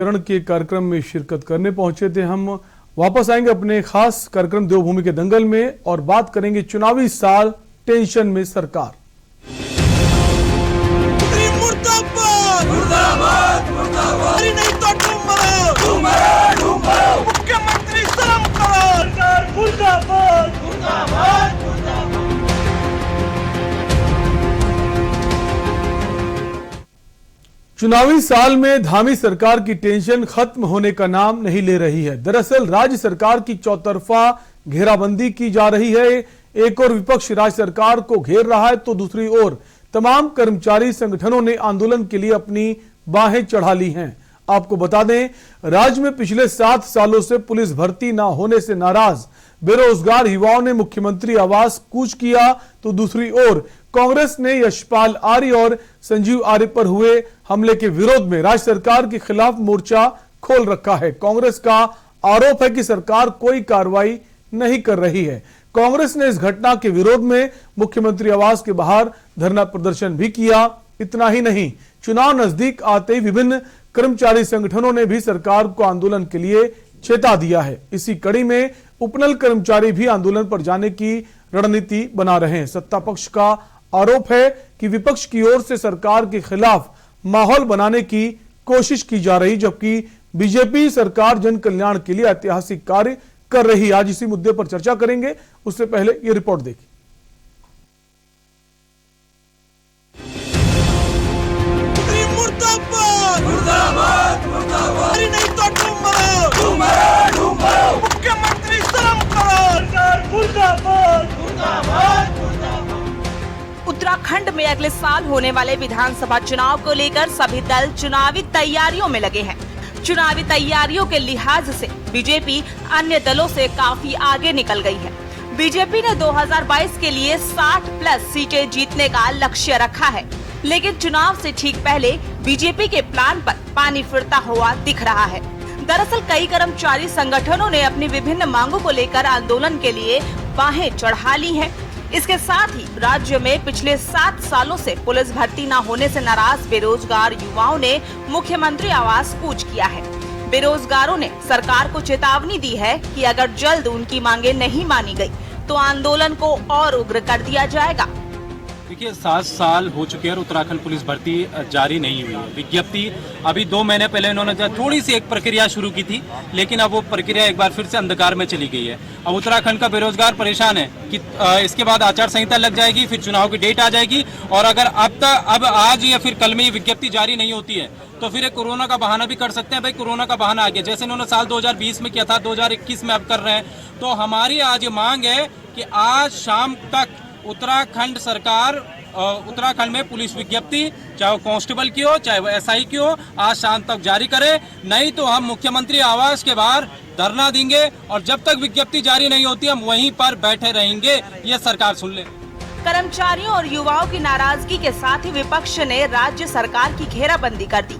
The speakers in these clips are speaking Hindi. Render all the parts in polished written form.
के कार्यक्रम में शिरकत करने पहुंचे थे। हम वापस आएंगे अपने खास कार्यक्रम देवभूमि के दंगल में और बात करेंगे चुनावी साल टेंशन में सरकार। मुख्यमंत्री शर्म करो, मुर्दाबाद मुर्दाबाद। चुनावी साल में धामी सरकार की टेंशन खत्म होने का नाम नहीं ले रही है। दरअसल राज्य सरकार की चौतरफा घेराबंदी की जा रही है। एक और विपक्ष राज्य सरकार को घेर रहा है तो दूसरी ओर तमाम कर्मचारी संगठनों ने आंदोलन के लिए अपनी बाहें चढ़ा ली हैं। आपको बता दें, राज्य में पिछले 7 सालों से पुलिस भर्ती न होने से नाराज बेरोजगार युवाओं ने मुख्यमंत्री आवास कूच किया तो दूसरी ओर कांग्रेस ने यशपाल आर्य और संजीव आर्य पर हुए हमले के विरोध में राज्य सरकार के खिलाफ मोर्चा खोल रखा है। कांग्रेस का आरोप है कि सरकार कोई कार्रवाई नहीं कर रही है। कांग्रेस ने इस घटना के विरोध में मुख्यमंत्री आवास के बाहर धरना प्रदर्शन भी किया। इतना ही नहीं, चुनाव नजदीक आते ही विभिन्न कर्मचारी संगठनों ने भी सरकार को आंदोलन के लिए चेता दिया है। इसी कड़ी में उपनल कर्मचारी भी आंदोलन पर जाने की रणनीति बना रहे हैं। सत्ता पक्ष का आरोप है कि विपक्ष की ओर से सरकार के खिलाफ माहौल बनाने की कोशिश की जा रही, जबकि बीजेपी सरकार जन कल्याण के लिए ऐतिहासिक कार्य कर रही। आज इसी मुद्दे पर चर्चा करेंगे, उससे पहले यह रिपोर्ट देखिए। मुख्यमंत्री शर्म करो, मुर्दाबाद मुर्दाबाद। उत्तराखंड में अगले साल होने वाले विधानसभा चुनाव को लेकर सभी दल चुनावी तैयारियों में लगे हैं। चुनावी तैयारियों के लिहाज से बीजेपी अन्य दलों से काफी आगे निकल गई है। बीजेपी ने 2022 के लिए 60+ सीटें जीतने का लक्ष्य रखा है, लेकिन चुनाव से ठीक पहले बीजेपी के प्लान पर पानी फिरता हुआ दिख रहा है। दरअसल कई कर्मचारी संगठनों ने अपनी विभिन्न मांगों को लेकर आंदोलन के लिए बाहें चढ़ा ली हैं। इसके साथ ही राज्य में पिछले 7 सालों से पुलिस भर्ती न होने से नाराज बेरोजगार युवाओं ने मुख्यमंत्री आवास कूच किया है। बेरोजगारों ने सरकार को चेतावनी दी है कि अगर जल्द उनकी मांगे नहीं मानी गई तो आंदोलन को और उग्र कर दिया जाएगा। देखिए, 7 साल हो चुके हैं और उत्तराखंड पुलिस भर्ती जारी नहीं हुई है। विज्ञप्ति अभी 2 महीने पहले इन्होंने थोड़ी सी एक प्रक्रिया शुरू की थी, लेकिन अब वो प्रक्रिया एक बार फिर से अंधकार में चली गई है। अब उत्तराखंड का बेरोजगार परेशान है कि इसके बाद आचार संहिता लग जाएगी, फिर चुनाव की डेट आ जाएगी और अगर अब आज या फिर कल में ये विज्ञप्ति जारी नहीं होती है तो फिर एक कोरोना का बहाना भी कर सकते हैं। भाई, कोरोना का बहाना आ गया, जैसे इन्होंने साल 2020 में किया था, 2021 में अब कर रहे हैं। तो हमारी आज ये मांग है कि आज शाम तक उत्तराखंड सरकार उत्तराखंड में पुलिस विज्ञप्ति, चाहे वो कांस्टेबल की हो चाहे वो एसआई की हो, आज शाम तक जारी करे, नहीं तो हम मुख्यमंत्री आवास के बाहर धरना देंगे और जब तक विज्ञप्ति जारी नहीं होती हम वहीं पर बैठे रहेंगे। ये सरकार सुन ले। कर्मचारियों और युवाओं की नाराजगी के साथ ही विपक्ष ने राज्य सरकार की घेराबंदी कर दी।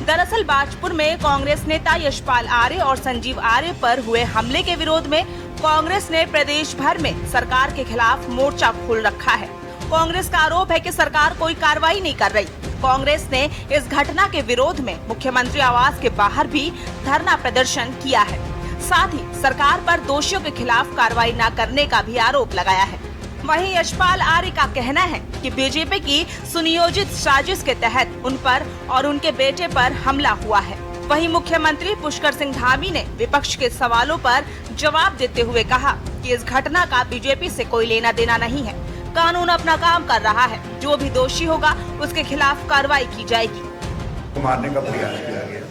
दरअसल बाजपुर में कांग्रेस नेता यशपाल आर्य और संजीव आर्य पर हुए हमले के विरोध में कांग्रेस ने प्रदेश भर में सरकार के खिलाफ मोर्चा खोल रखा है। कांग्रेस का आरोप है कि सरकार कोई कार्रवाई नहीं कर रही। कांग्रेस ने इस घटना के विरोध में मुख्यमंत्री आवास के बाहर भी धरना प्रदर्शन किया है। साथ ही सरकार पर दोषियों के खिलाफ कार्रवाई न करने का भी आरोप लगाया है। वहीं यशपाल आर्य का कहना है कि बीजेपी की सुनियोजित साजिश के तहत उन पर और उनके बेटे पर हमला हुआ है। वहीं मुख्यमंत्री पुष्कर सिंह धामी ने विपक्ष के सवालों पर जवाब देते हुए कहा कि इस घटना का बीजेपी से कोई लेना देना नहीं है। कानून अपना काम कर रहा है, जो भी दोषी होगा उसके खिलाफ कार्रवाई की जाएगी। मारने का प्रयास किया गया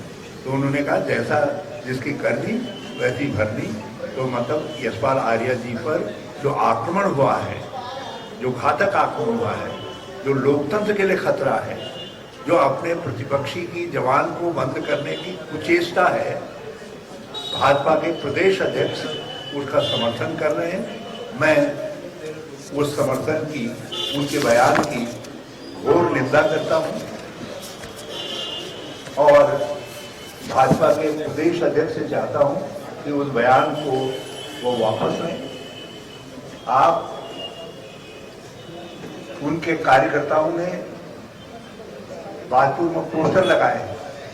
तो उन्होंने कहा जैसा जिसकी करनी वैसी भरनी। तो मतलब यशपाल आर्य जी पर जो आक्रमण हुआ है, जो घातक आक्रमण हुआ है, जो लोकतंत्र के लिए खतरा है, जो अपने प्रतिपक्षी की जवान को बंद करने की कुचेष्टा है, भाजपा के प्रदेश अध्यक्ष उसका समर्थन कर रहे हैं। मैं उस समर्थन की, उनके बयान की घोर निंदा करता हूं और भाजपा के प्रदेश अध्यक्ष से चाहता हूं कि उस बयान को वो वापस लें। आप उनके कार्यकर्ताओं ने बाजपुर में पोस्टर लगाए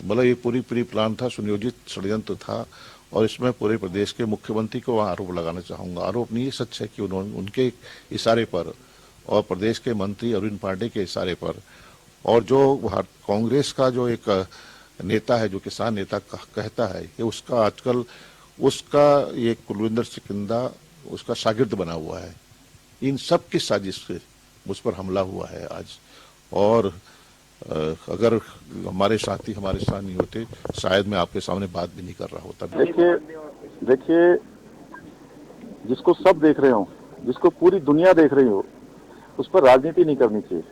मतलब ये पूरी प्लान था, सुनियोजित षड्यंत्र था और इसमें पूरे प्रदेश के मुख्यमंत्री को आरोप लगाना चाहूंगा। आरोप नहीं, ये सच है कि उन्होंने उनके इशारे पर और प्रदेश के मंत्री अरविंद पांडे के इशारे पर और जो कांग्रेस का जो एक नेता है, जो किसान नेता कहता है कि उसका आजकल उसका ये कुलविंदर सिकंदा उसका शागिर्द बना हुआ है। इन सब की साजिश से मुझ पर हमला हुआ है आज। और अगर हमारे साथी हमारे साथ नहीं होते शायद मैं आपके सामने बात भी नहीं कर रहा होता। देखिए जिसको सब देख रहे हो, जिसको पूरी दुनिया देख रही हो, उस पर राजनीति नहीं करनी चाहिए।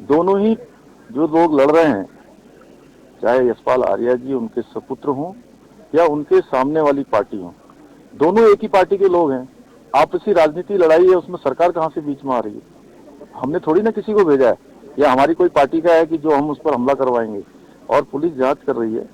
दोनों ही जो लोग लड़ रहे हैं, चाहे यशपाल आर्या जी उनके सपुत्र हों या उनके सामने वाली पार्टी हो, दोनों एक ही पार्टी के लोग हैं। आपसी राजनीति लड़ाई है, उसमें सरकार कहाँ से बीच में आ रही है? हमने थोड़ी ना किसी को भेजा है या हमारी कोई पार्टी का है कि जो हम उस पर हमला करवाएंगे। और पुलिस जांच कर रही है,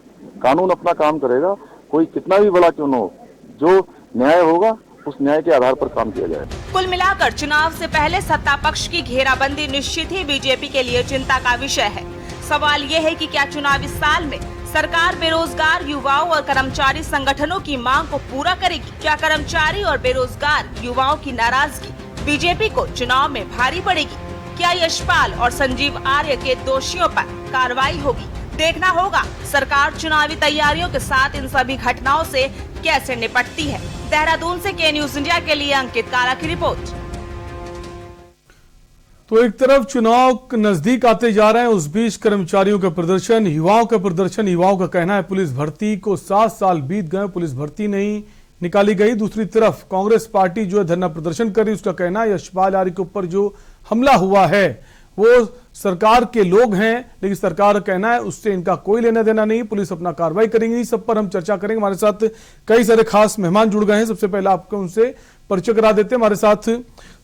कानून अपना काम करेगा, कोई कितना भी बड़ा क्यों न हो, जो न्याय होगा उस न्याय के आधार पर काम किया जाए। कुल मिलाकर चुनाव से पहले सत्ता पक्ष की घेराबंदी निश्चित ही बीजेपी के लिए चिंता का विषय है। सवाल ये है कि क्या चुनावी साल में सरकार बेरोजगार युवाओं और कर्मचारी संगठनों की मांग को पूरा करेगी? क्या कर्मचारी और बेरोजगार युवाओं की नाराजगी बीजेपी को चुनाव में भारी पड़ेगी? क्या यशपाल और संजीव आर्य के दोषियों पर कार्रवाई होगी? देखना होगा सरकार चुनावी तैयारियों के साथ इन सभी घटनाओं से कैसे निपटती है। देहरादून से के न्यूज इंडिया के लिए अंकित काला की रिपोर्ट। तो एक तरफ चुनाव नजदीक आते जा रहे हैं, उस बीच कर्मचारियों का प्रदर्शन, युवाओं का प्रदर्शन। युवाओं का कहना है पुलिस भर्ती को 7 साल बीत गए, पुलिस भर्ती नहीं निकाली गई। दूसरी तरफ कांग्रेस पार्टी जो है धरना प्रदर्शन कर रही है, उसका कहना है यशपाल आर्य के ऊपर जो हमला हुआ है वो सरकार के लोग हैं, लेकिन सरकार का कहना है उससे इनका कोई लेना देना नहीं, पुलिस अपना कार्रवाई करेंगी। सब पर हम चर्चा करेंगे। हमारे साथ कई सारे खास मेहमान जुड़ गए हैं। सबसे पहले आपको उनसे परिचय करा देते हैं। हमारे साथ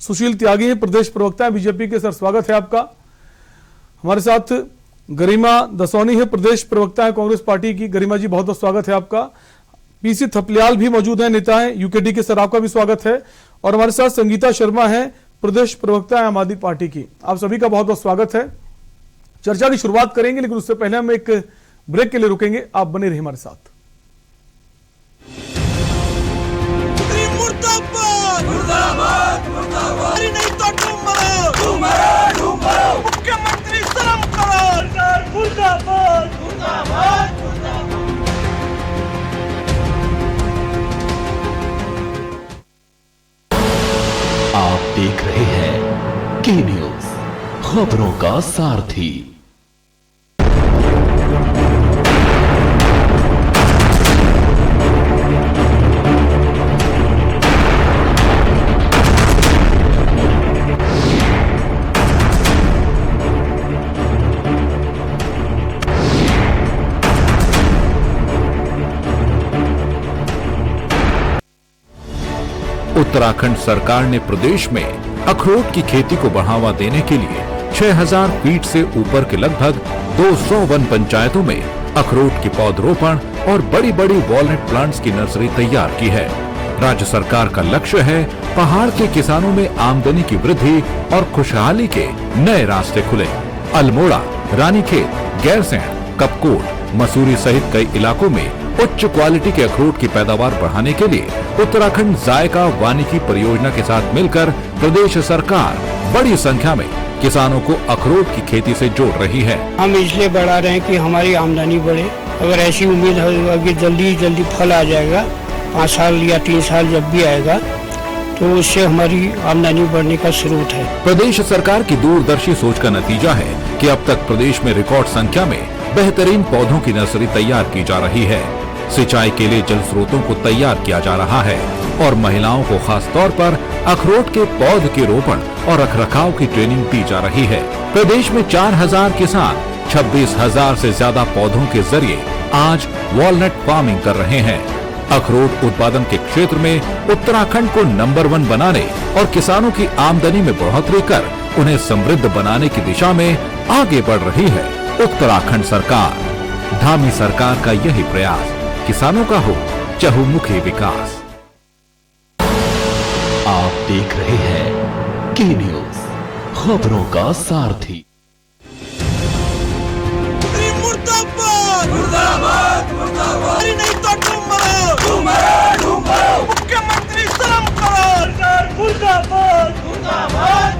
सुशील त्यागी हैं, प्रदेश प्रवक्ता है बीजेपी के। सर स्वागत है आपका। हमारे साथ गरिमा दसौनी है, प्रदेश प्रवक्ता है कांग्रेस पार्टी की। गरिमा जी बहुत बहुत स्वागत है आपका। पीसी थपलियाल भी मौजूद है, नेता है यूकेडी के। सर आपका भी स्वागत है। और हमारे साथ संगीता शर्मा है, प्रदेश प्रवक्ता है आम आदमी पार्टी की। आप सभी का बहुत बहुत स्वागत है। चर्चा की शुरुआत करेंगे, लेकिन उससे पहले हम एक ब्रेक के लिए रुकेंगे। आप बने रहिए हमारे साथ। मुर्दाबाद मुर्दाबाद मुर्दाबाद, नहीं तो डूब मरो, मुख्यमंत्री शर्म करो। मुर्दाबाद मुर्दाबाद मुर्दाबाद। आप देख रहे हैं के न्यूज, खबरों का सारथी। उत्तराखंड सरकार ने प्रदेश में अखरोट की खेती को बढ़ावा देने के लिए 6000 फीट से ऊपर के लगभग 200 वन पंचायतों में अखरोट की पौधरोपण और बड़ी बड़ी वॉलनट प्लांट्स की नर्सरी तैयार की है। राज्य सरकार का लक्ष्य है पहाड़ के किसानों में आमदनी की वृद्धि और खुशहाली के नए रास्ते खुले। अल्मोड़ा, रानीखेत, गैरसैंण, कपकोट, मसूरी सहित कई इलाकों में उच्च क्वालिटी के अखरोट की पैदावार बढ़ाने के लिए उत्तराखंड जायका वानिकी परियोजना के साथ मिलकर प्रदेश सरकार बड़ी संख्या में किसानों को अखरोट की खेती से जोड़ रही है। हम इसलिए बढ़ा रहे हैं कि हमारी आमदनी बढ़े। अगर ऐसी उम्मीद है कि जल्दी फल आ जाएगा, 5 साल या 3 साल जब भी आएगा, तो उससे हमारी आमदनी बढ़ने का स्रोत है। प्रदेश सरकार की दूरदर्शी सोच का नतीजा है कि अब तक प्रदेश में रिकॉर्ड संख्या में बेहतरीन पौधों की नर्सरी तैयार की जा रही है। सिंचाई के लिए जल स्रोतों को तैयार किया जा रहा है और महिलाओं को खास तौर पर अखरोट के पौध के रोपण और रखरखाव की ट्रेनिंग दी जा रही है। प्रदेश में 4000 किसान 26,000 से ज्यादा पौधों के जरिए आज वॉलनट फार्मिंग कर रहे हैं। अखरोट उत्पादन के क्षेत्र में उत्तराखंड को नंबर 1 बनाने और किसानों की आमदनी में बढ़ोतरी कर उन्हें समृद्ध बनाने की दिशा में आगे बढ़ रही है उत्तराखंड सरकार। धामी सरकार का यही प्रयास किसानों का हो चहुमुखी विकास। आप देख रहे हैं के न्यूज, खबरों का सारथी। मुर्दाबाद मुर्दाबाद नहीं तो डूब मरो मुख्यमंत्री शर्म करो मुर्दाबाद मुर्दाबाद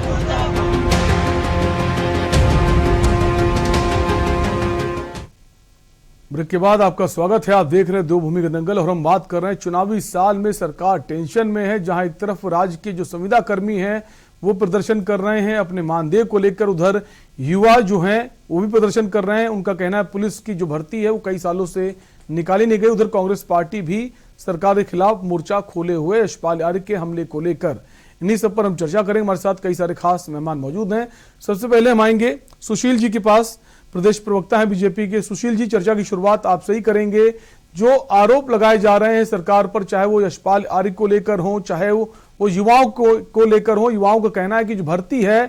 ब्रेक के बाद आपका स्वागत है। आप देख रहे हैं दो भूमि का दंगल और हम बात कर रहे हैं चुनावी साल में सरकार टेंशन में है, जहां एक तरफ राज्य के जो संविदा कर्मी हैं वो प्रदर्शन कर रहे हैं अपने मानदेय को लेकर, उधर युवा जो हैं वो भी प्रदर्शन कर रहे हैं। उनका कहना है पुलिस की जो भर्ती है वो कई सालों से निकाली नहीं गई। उधर कांग्रेस पार्टी भी सरकार के खिलाफ मोर्चा खोले हुए यशपाल आर्य के हमले को लेकर। इन्हीं सब पर हम चर्चा करेंगे। हमारे साथ कई सारे खास मेहमान मौजूद हैं। सबसे पहले हम आएंगे सुशील जी के पास, प्रदेश प्रवक्ता हैं बीजेपी के। सुशील जी, चर्चा की शुरुआत आपसे ही करेंगे। जो आरोप लगाए जा रहे हैं सरकार पर, चाहे वो यशपाल आर्य को लेकर हो, चाहे वो युवाओं को लेकर हो, युवाओं का कहना है कि जो भर्ती है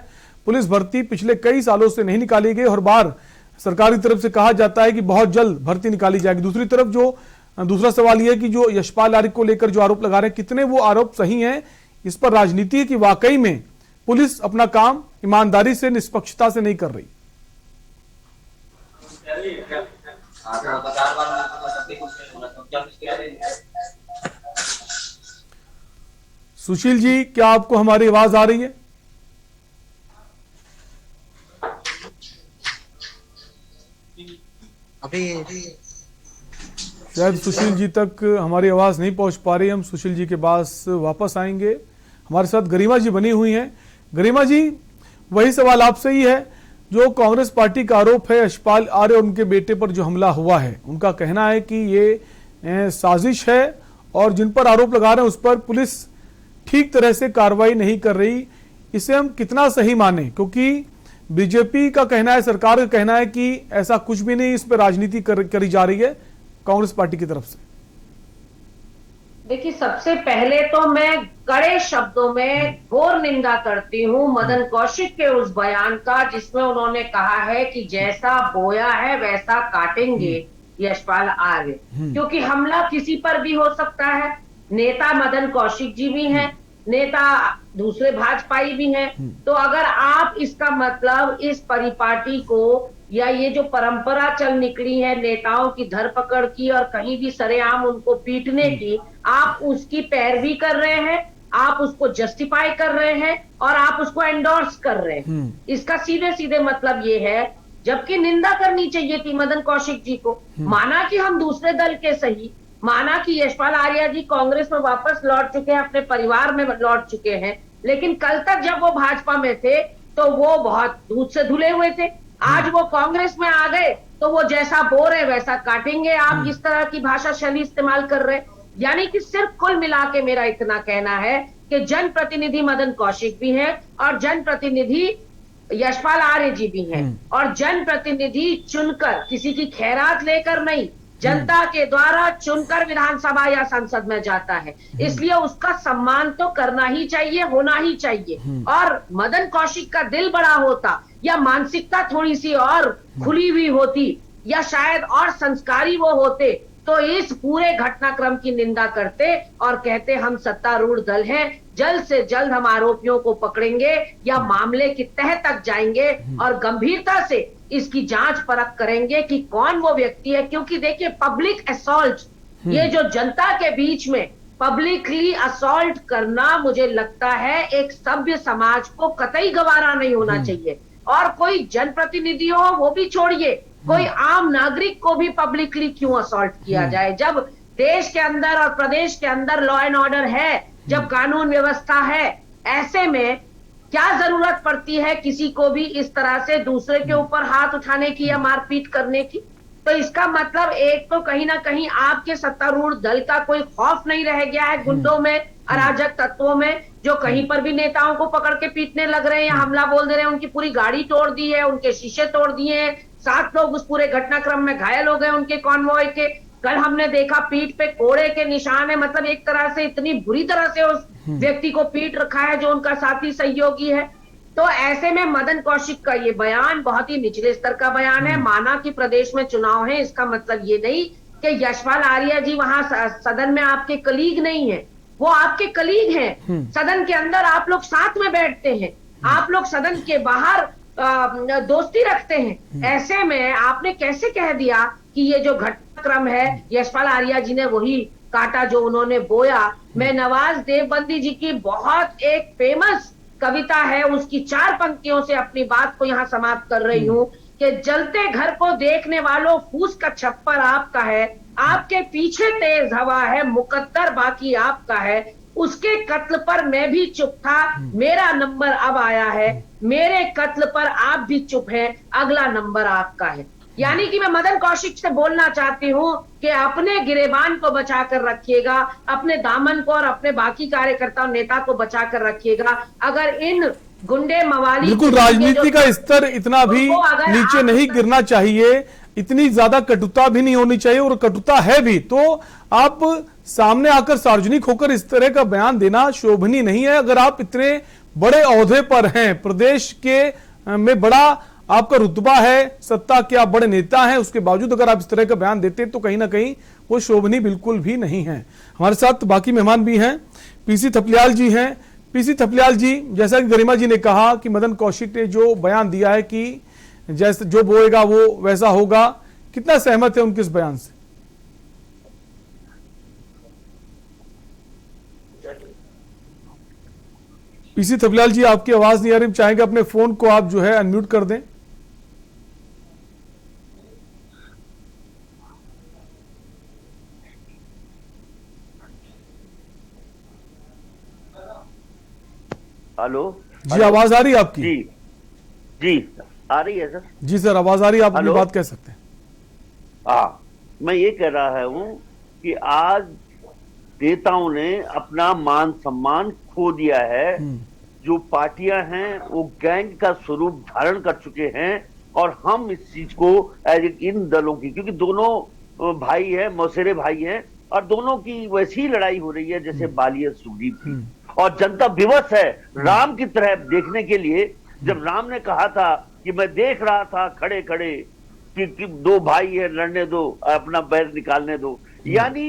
पुलिस भर्ती पिछले कई सालों से नहीं निकाली गई, हर बार सरकार की तरफ से कहा जाता है कि बहुत जल्द भर्ती निकाली जाएगी। दूसरी तरफ जो दूसरा सवाल यह है कि जो यशपाल आर्य को लेकर जो आरोप लगा रहे हैं, कितने वो आरोप सही हैं? इस पर राजनीति है कि वाकई में पुलिस अपना काम ईमानदारी से, निष्पक्षता से नहीं कर रही? सुशील जी, क्या आपको हमारी आवाज आ रही है? शायद सुशील जी तक हमारी आवाज नहीं पहुंच पा रही। हम सुशील जी के पास वापस आएंगे। हमारे साथ गरिमा जी बनी हुई हैं। गरिमा जी, वही सवाल आपसे ही है। जो कांग्रेस पार्टी का आरोप है यशपाल आर्य और उनके बेटे पर जो हमला हुआ है, उनका कहना है कि ये साजिश है और जिन पर आरोप लगा रहे हैं उस पर पुलिस ठीक तरह से कार्रवाई नहीं कर रही। इसे हम कितना सही माने? क्योंकि बीजेपी का कहना है, सरकार का कहना है कि ऐसा कुछ भी नहीं, इस पर राजनीति करी जा रही है कांग्रेस पार्टी की तरफ से। देखिए, सबसे पहले तो मैं कड़े शब्दों में घोर निंदा करती हूँ मदन कौशिक के उस बयान का जिसमें उन्होंने कहा है कि जैसा बोया है वैसा काटेंगे यशपाल आर्य, क्योंकि हमला किसी पर भी हो सकता है। नेता मदन कौशिक जी भी हैं, नेता दूसरे भाजपाई भी हैं। तो अगर आप इसका मतलब इस परिपाटी को या ये जो परंपरा चल निकली है नेताओं की धरपकड़ की और कहीं भी सरेआम उनको पीटने की, आप उसकी पैरवी कर रहे हैं, आप उसको जस्टिफाई कर रहे हैं और आप उसको एंडोर्स कर रहे हैं। इसका सीधे सीधे मतलब ये है, जबकि निंदा करनी चाहिए थी मदन कौशिक जी को। माना कि हम दूसरे दल के सही, माना कि यशपाल आर्य जी कांग्रेस में वापस लौट चुके हैं, अपने परिवार में लौट चुके हैं, लेकिन कल तक जब वो भाजपा में थे तो वो बहुत दूध से धुले हुए थे। आज वो कांग्रेस में आ गए तो वो जैसा बो रहे वैसा काटेंगे। आप इस तरह की भाषा शैली इस्तेमाल कर रहे हैं। यानी कि सिर्फ कुल मिला के मेरा इतना कहना है कि जनप्रतिनिधि मदन कौशिक भी हैं और जनप्रतिनिधि यशपाल आर्य जी भी हैं, और जनप्रतिनिधि चुनकर, किसी की खैरात लेकर नहीं, जनता के द्वारा चुनकर विधानसभा या संसद में जाता है, इसलिए उसका सम्मान तो करना ही चाहिए, होना ही चाहिए। और मदन कौशिक का दिल बड़ा होता या मानसिकता थोड़ी सी और खुली हुई होती या शायद और संस्कारी वो होते तो इस पूरे घटनाक्रम की निंदा करते और कहते हम सत्तारूढ़ दल हैं, जल्द से जल्द हम आरोपियों को पकड़ेंगे या मामले की तह तक जाएंगे और गंभीरता से इसकी जांच परख करेंगे कि कौन वो व्यक्ति है। क्योंकि देखिए, पब्लिक असॉल्ट, ये जो जनता के बीच में पब्लिकली असॉल्ट करना, मुझे लगता है एक सभ्य समाज को कतई गवारा नहीं होना चाहिए। और कोई जनप्रतिनिधि हो वो भी छोड़िए, कोई आम नागरिक को भी पब्लिकली क्यों असॉल्ट किया जाए? जब देश के अंदर और प्रदेश के अंदर लॉ एंड ऑर्डर है, जब कानून व्यवस्था है, ऐसे में क्या जरूरत पड़ती है किसी को भी इस तरह से दूसरे के ऊपर हाथ उठाने की या मारपीट करने की? तो इसका मतलब एक तो कहीं ना कहीं आपके सत्तारूढ़ दल का कोई खौफ नहीं रह गया है गुंडों में, अराजक तत्वों में, जो कहीं पर भी नेताओं को पकड़ के पीटने लग रहे हैं या हमला बोल दे रहे हैं। उनकी पूरी गाड़ी तोड़ दी है, उनके शीशे तोड़ दिए हैं, 7 लोग उस पूरे घटनाक्रम में घायल हो गए उनके कॉन्वॉय के। कल हमने देखा पीठ पे कोड़े के निशान है, मतलब एक तरह से इतनी बुरी तरह से उस व्यक्ति को पीट रखा है जो उनका साथी सहयोगी है। तो ऐसे में मदन कौशिक का ये बयान बहुत ही निचले स्तर का बयान है। माना कि प्रदेश में चुनाव है, इसका मतलब ये नहीं कि यशपाल आर्य जी वहां सदन में आपके कलीग नहीं है, वो आपके कलीग हैं। सदन के अंदर आप लोग साथ में बैठते हैं, आप लोग सदन के बाहर दोस्ती रखते हैं। ऐसे में आपने कैसे कह दिया कि ये जो घटना क्रम है। यशपाल आर्या जी ने वही काटा जो उन्होंने बोया। मैं नवाज देवबंदी जी की बहुत एक फेमस कविता है, उसकी 4 पंक्तियों से अपनी बात को यहाँ समाप्त कर रही हूँ कि जलते घर को देखने वालों फूस का छप्पर आपका है, आपके पीछे तेज हवा है, मुकद्दर बाकी आपका है। उसके कत्ल पर मैं भी चुप था, मेरा नंबर अब आया है, मेरे कत्ल पर आप भी चुप हैं, अगला नंबर आपका है। यानी कि मैं मदन कौशिक से बोलना चाहती हूँ कि अपने गिरेबान को बचाकर रखिएगा, अपने दामन को और अपने बाकी कार्यकर्ता और नेता को बचाकर रखिएगा। अगर इन गुंडे मवाली बिल्कुल राजनीति का स्तर इतना भी नीचे नहीं गिरना चाहिए, इतनी ज्यादा कटुता भी नहीं होनी चाहिए, और कटुता है भी तो आप सामने आकर सार्वजनिक होकर इस तरह का बयान देना शोभनीय नहीं है। अगर आप इतने बड़े ओहदे पर हैं, प्रदेश के में बड़ा आपका रुतबा है, सत्ता के आप बड़े नेता हैं, उसके बावजूद अगर आप इस तरह का बयान देते हैं तो कहीं ना कहीं वो शोभनीय बिल्कुल भी नहीं है। हमारे साथ बाकी मेहमान भी हैं, पीसी थपलियाल जी हैं। पीसी थपलियाल जी, जैसा कि गरिमा जी ने कहा कि मदन कौशिक ने जो बयान दिया है कि जैसे जो बोएगा वो वैसा होगा, कितना सहमत है उनके इस बयान से? पीसी थपलियाल जी, आपकी आवाज नहीं आ रही, चाहेंगे अपने फोन को आप जो है अनम्यूट कर दें। हेलो जी, आवाज आ रही है आपकी? जी जी आ रही है सर। जी सर, आवाज आ रही है, आप अपनी बात कह सकते हैं। हाँ, मैं ये कह रहा हूँ कि आज नेताओं ने अपना मान सम्मान खो दिया है। जो पार्टियां हैं वो गैंग का स्वरूप धारण कर चुके हैं, और हम इस चीज को इन दलों की, क्योंकि दोनों भाई है, मौसेरे भाई हैं, और दोनों की वैसी लड़ाई हो रही है जैसे बाली सुग्रीव की, और जनता विवश है राम की तरह देखने के लिए। जब राम ने कहा था कि मैं देख रहा था खड़े खड़े कि 2 भाई है, लड़ने दो, अपना पैर निकालने दो। यानी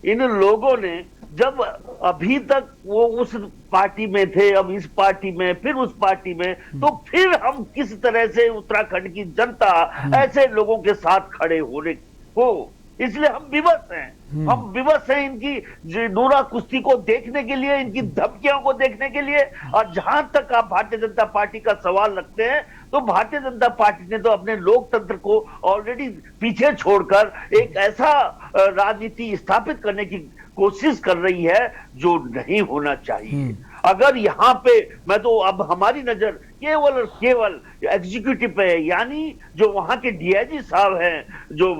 इन लोगों ने जब अभी तक वो उस पार्टी में थे, अब इस पार्टी में, फिर उस पार्टी में, तो फिर हम किस तरह से उत्तराखंड की जनता ऐसे लोगों के साथ खड़े हो, इसलिए हम विवश हैं। हम विवश हैं इनकी नूरा कुश्ती को देखने के लिए, इनकी धमकियों को देखने के लिए। और जहां तक आप भारतीय जनता पार्टी का सवाल रखते हैं, तो भारतीय जनता पार्टी ने तो अपने लोकतंत्र को ऑलरेडी पीछे छोड़कर एक ऐसा राजनीति स्थापित करने की कोशिश कर रही है जो नहीं होना चाहिए। अगर यहाँ पे मैं तो अब हमारी नजर केवल और केवल एग्जीक्यूटिव पे है, यानी जो वहां के डीआईजी साहब हैं, जो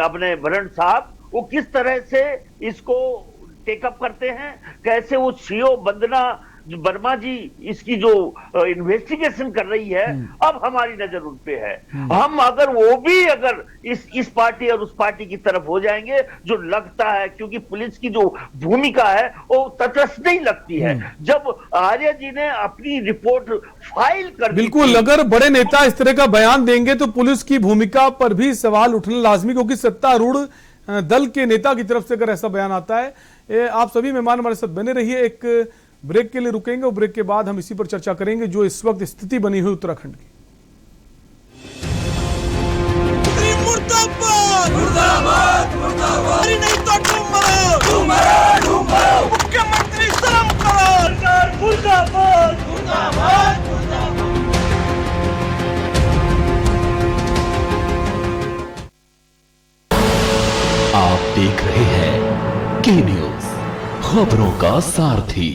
अपने वरण साहब, वो किस तरह से इसको टेकअप करते हैं, कैसे वो सीओ वंदना वर्मा जी इसकी जो इन्वेस्टिगेशन कर रही है, अब हमारी नजर उन पे है। हम अगर वो भी अगर इस पार्टी और उस पार्टी की तरफ हो जाएंगे, जो लगता है, क्योंकि पुलिस की जो भूमिका है वो तटस्थ नहीं लगती है। जब आर्य जी ने अपनी रिपोर्ट फाइल कर, बिल्कुल, अगर बड़े नेता इस तरह का बयान देंगे तो पुलिस की भूमिका पर भी सवाल उठना लाजमी, क्योंकि सत्तारूढ़ दल के नेता की तरफ से अगर ऐसा बयान आता है। आप सभी मेहमान हमारे साथ बने रहिए, एक ब्रेक के लिए रुकेंगे और ब्रेक के बाद हम इसी पर चर्चा करेंगे जो इस वक्त स्थिति बनी हुई उत्तराखंड की। मुर्दाबाद मुर्दाबाद मुर्दाबाद, नहीं तो तुम मरो, मुख्यमंत्री शर्म करो, मुर्दाबाद मुर्दाबाद मुर्दाबाद। आप देख रहे हैं के न्यूज, खबरों का सारथी।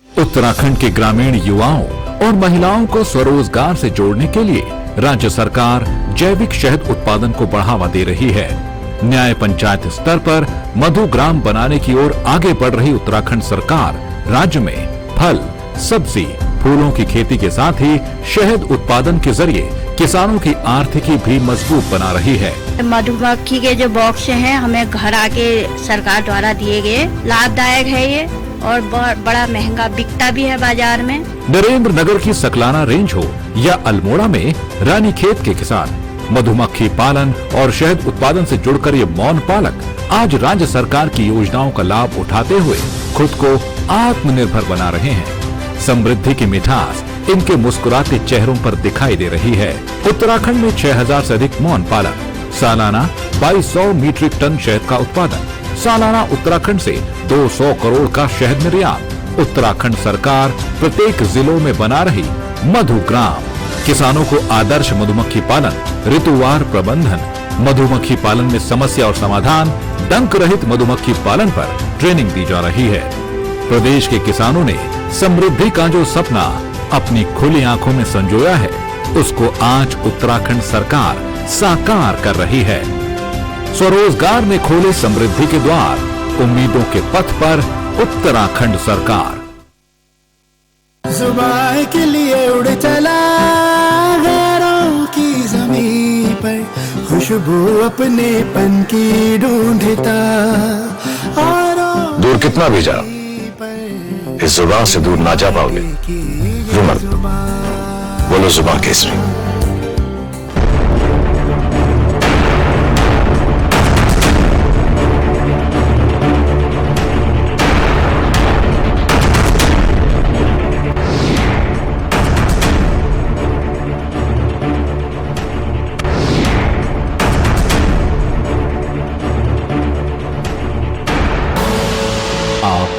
उत्तराखंड के ग्रामीण युवाओं और महिलाओं को स्वरोजगार से जोड़ने के लिए राज्य सरकार जैविक शहद उत्पादन को बढ़ावा दे रही है। न्याय पंचायत स्तर पर मधुग्राम बनाने की ओर आगे बढ़ रही उत्तराखंड सरकार राज्य में फल, सब्जी, फूलों की खेती के साथ ही शहद उत्पादन के जरिए किसानों की आर्थिकी भी मजबूत बना रही है। मधुमक्खी के जो बॉक्स हैं हमें घर आके सरकार द्वारा दिए गए, लाभदायक है ये और बड़ा महंगा बिकता भी है बाजार में। नरेंद्र नगर की सकलाना रेंज हो या अल्मोड़ा में रानीखेत के किसान मधुमक्खी पालन और शहद उत्पादन से जुड़कर ये मौन पालक आज राज्य सरकार की योजनाओं का लाभ उठाते हुए खुद को आत्मनिर्भर बना रहे हैं। समृद्धि की मिठास इनके मुस्कुराते चेहरों पर दिखाई दे रही है। उत्तराखंड में 6000 से अधिक मौन पालक सालाना 2200 मीट्रिक टन शहद का उत्पादन, सालाना उत्तराखंड से 200 करोड़ का शहद निर्यात। उत्तराखंड सरकार प्रत्येक जिलों में बना रही मधुग्राम, किसानों को आदर्श मधुमक्खी पालन, ऋतुवार प्रबंधन, मधुमक्खी पालन में समस्या और समाधान, डंक रहित मधुमक्खी पालन पर ट्रेनिंग दी जा रही है। प्रदेश के किसानों ने समृद्धि का जो सपना अपनी खुली आंखों में संजोया है, उसको आज उत्तराखंड सरकार साकार कर रही है। स्वरोजगार में खोले समृद्धि के द्वार, उम्मीदों के पथ पर उत्तराखंड सरकार। जुबान के लिए उड़ चला गैरों की ज़मीं पर, खुशबू अपने पन की ढूंढता। दूर कितना भी जा, इस जुबान से दूर ना जा पाओगे। रुमर बोलो जुबान केसरी।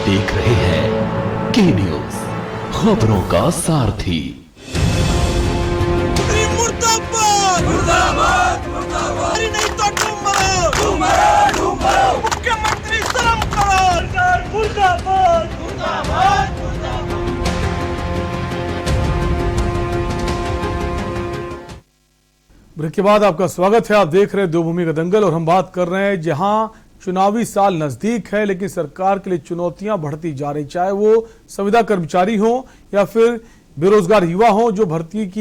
देख रहे हैं के न्यूज, खबरों का सारथी। मुर्दाबाद मुर्दाबाद मुर्दाबाद, नहीं तो तुम मरो, मुख्यमंत्री शर्म करो। मुर्दाबाद मुर्दाबाद मुर्दाबाद। ब्रेक के बाद आपका स्वागत है। आप देख रहे हैं देवभूमि का दंगल और हम बात कर रहे हैं जहां चुनावी साल नजदीक है, लेकिन सरकार के लिए चुनौतियां बढ़ती जा रही, चाहे वो संविदा कर्मचारी हो या फिर बेरोजगार युवा हो जो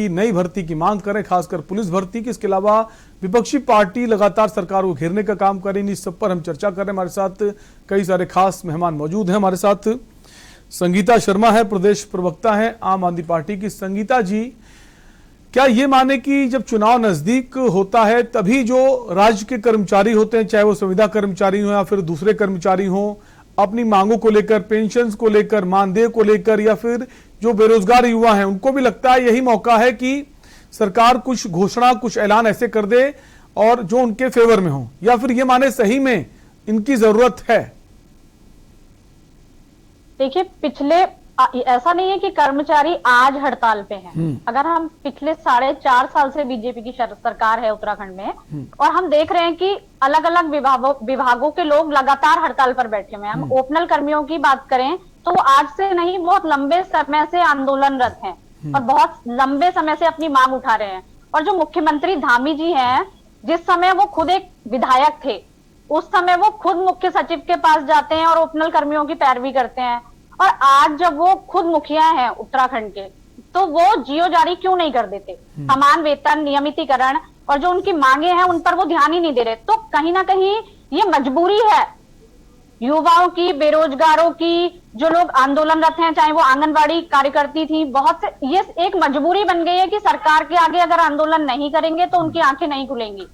नई भर्ती की मांग करें, खासकर पुलिस भर्ती की। इसके अलावा विपक्षी पार्टी लगातार सरकार को घेरने का काम कर रही। इस सब पर हम चर्चा कर रहे हैं। हमारे साथ कई सारे खास मेहमान मौजूद हैं। हमारे साथ संगीता शर्मा है, प्रदेश प्रवक्ता है आम आदमी पार्टी की। संगीता जी, क्या ये माने कि जब चुनाव नजदीक होता है तभी जो राज्य के कर्मचारी होते हैं, चाहे वो संविदा कर्मचारी हो या फिर दूसरे कर्मचारी हो, अपनी मांगों को लेकर, पेंशन्स को लेकर, मानदेय को लेकर, या फिर जो बेरोजगार युवा हैं उनको भी लगता है यही मौका है कि सरकार कुछ घोषणा, कुछ ऐलान ऐसे कर दे और जो उनके फेवर में हो, या फिर ये माने सही में इनकी जरूरत है? देखिए, ऐसा नहीं है कि कर्मचारी आज हड़ताल पे हैं। अगर हम पिछले 4.5 साल से बीजेपी की सरकार है उत्तराखंड में, और हम देख रहे हैं कि अलग अलग विभागों के लोग लगातार हड़ताल पर बैठे हुए हैं। हम ओपनल कर्मियों की बात करें तो आज से नहीं, बहुत लंबे समय से आंदोलनरत हैं और बहुत लंबे समय से अपनी मांग उठा रहे हैं। और जो मुख्यमंत्री धामी जी हैं, जिस समय वो खुद एक विधायक थे, उस समय वो खुद मुख्य सचिव के पास जाते हैं और ओपनल कर्मियों की पैरवी करते हैं। और आज जब वो खुद मुखिया हैं उत्तराखंड के, तो वो जियो जारी क्यों नहीं कर देते? समान वेतन, नियमितीकरण और जो उनकी मांगे हैं उन पर वो ध्यान ही नहीं दे रहे। तो कहीं ना कहीं ये मजबूरी है युवाओं की, बेरोजगारों की, जो लोग आंदोलनरत हैं, चाहे वो आंगनबाड़ी कार्यकर्ती थी, बहुत से, ये एक मजबूरी बन गई है कि सरकार के आगे अगर आंदोलन नहीं करेंगे तो उनकी आंखें नहीं खुलेंगी।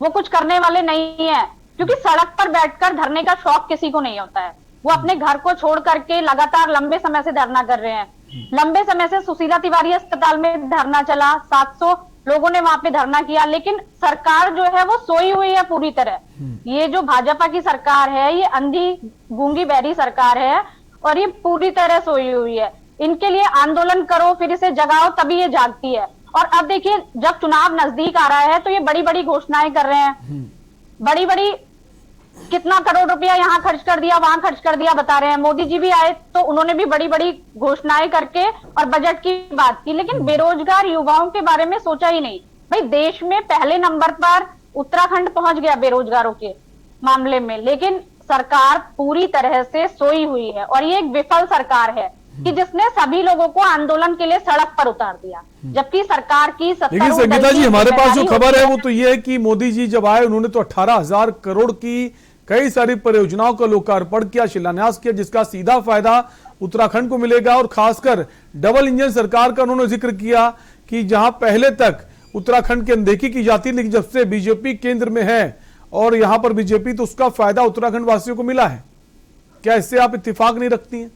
वो कुछ करने वाले नहीं है, क्योंकि सड़क पर बैठकर धरने का शौक किसी को नहीं होता है। वो अपने घर को छोड़ करके लगातार लंबे समय से धरना कर रहे हैं। लंबे समय से सुशीला तिवारी अस्पताल में धरना चला, 700 लोगों ने वहां पे धरना किया, लेकिन सरकार जो है वो सोई हुई है पूरी तरह। ये जो भाजपा की सरकार है, ये अंधी गूंगी बहरी सरकार है और ये पूरी तरह सोई हुई है। इनके लिए आंदोलन करो, फिर इसे जगाओ, तभी ये जागती है। और अब देखिए, जब चुनाव नजदीक आ रहा है तो ये बड़ी बड़ी घोषणाएं कर रहे हैं। बड़ी बड़ी कितना करोड़ रुपया यहाँ खर्च कर दिया, वहां खर्च कर दिया बता रहे हैं। मोदी जी भी आए तो उन्होंने भी बड़ी बड़ी घोषणाएं करके और बजट की बात की, लेकिन बेरोजगार युवाओं के बारे में सोचा ही नहीं। भाई, देश में पहले नंबर पर उत्तराखंड पहुंच गया बेरोजगारों के मामले में, लेकिन सरकार पूरी तरह से सोई हुई है। और ये एक विफल सरकार है कि जिसने सभी लोगों को आंदोलन के लिए सड़क पर उतार दिया, जबकि सरकार की लेकिन संगीता जी, हमारे पास जो खबर है वो तो ये है कि मोदी जी जब आए उन्होंने तो 18,000 करोड़ की कई सारी परियोजनाओं का लोकार्पण किया, शिलान्यास किया, जिसका सीधा फायदा उत्तराखंड को मिलेगा। और खासकर डबल इंजन सरकार का उन्होंने जिक्र किया कि जहां पहले तक उत्तराखंड की अनदेखी की जाती, लेकिन जब से बीजेपी केंद्र में है और यहां पर बीजेपी, तो उसका फायदा उत्तराखंड वासियों को मिला है। क्या इससे आप इत्तेफाक नहीं रखती हैं?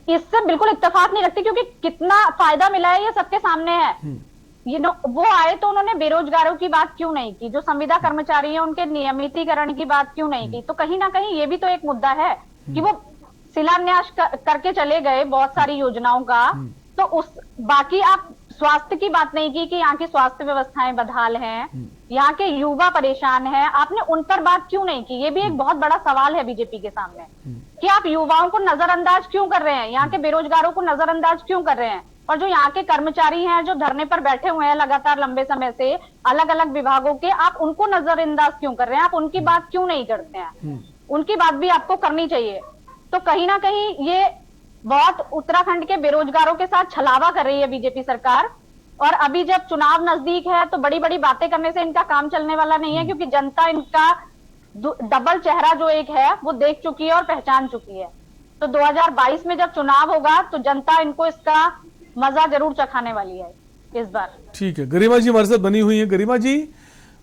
इससे बिल्कुल इत्तेफाक नहीं रखती, क्योंकि कितना फायदा मिला है ये सबके सामने है। वो आए तो उन्होंने बेरोजगारों की बात क्यों नहीं की, जो संविदा कर्मचारी हैं उनके नियमितीकरण की बात क्यों नहीं की। तो कहीं ना कहीं ये भी तो एक मुद्दा है कि वो शिलान्यास करके चले गए बहुत सारी योजनाओं का, तो उस बाकी आप स्वास्थ्य की बात नहीं की कि यहाँ की स्वास्थ्य व्यवस्थाएं बदहाल हैं, यहाँ के युवा परेशान हैं, आपने उन पर बात क्यों नहीं की। ये भी एक बहुत बड़ा सवाल है बीजेपी के सामने कि आप युवाओं को नजरअंदाज क्यों कर रहे हैं, यहाँ के बेरोजगारों को नजरअंदाज क्यों कर रहे हैं, और जो यहाँ के कर्मचारी हैं जो धरने पर बैठे हुए हैं लगातार लंबे समय से अलग अलग विभागों के, आप उनको नजरअंदाज क्यों कर रहे हैं, आप उनकी बात क्यों नहीं करते हैं। उनकी बात भी आपको करनी चाहिए। तो कहीं ना कहीं ये बहुत उत्तराखंड के बेरोजगारों के साथ छलावा कर रही है बीजेपी सरकार। और अभी जब चुनाव नजदीक है तो बड़ी बड़ी बातें करने से इनका काम चलने वाला नहीं है, क्योंकि जनता इनका डबल चेहरा जो एक है वो देख चुकी है और पहचान चुकी है। तो 2022 में जब चुनाव होगा तो जनता इनको इसका मजा जरूर चखाने वाली है इस बार। ठीक है, गरिमा जी हमारे साथ बनी हुई है। गरिमा जी,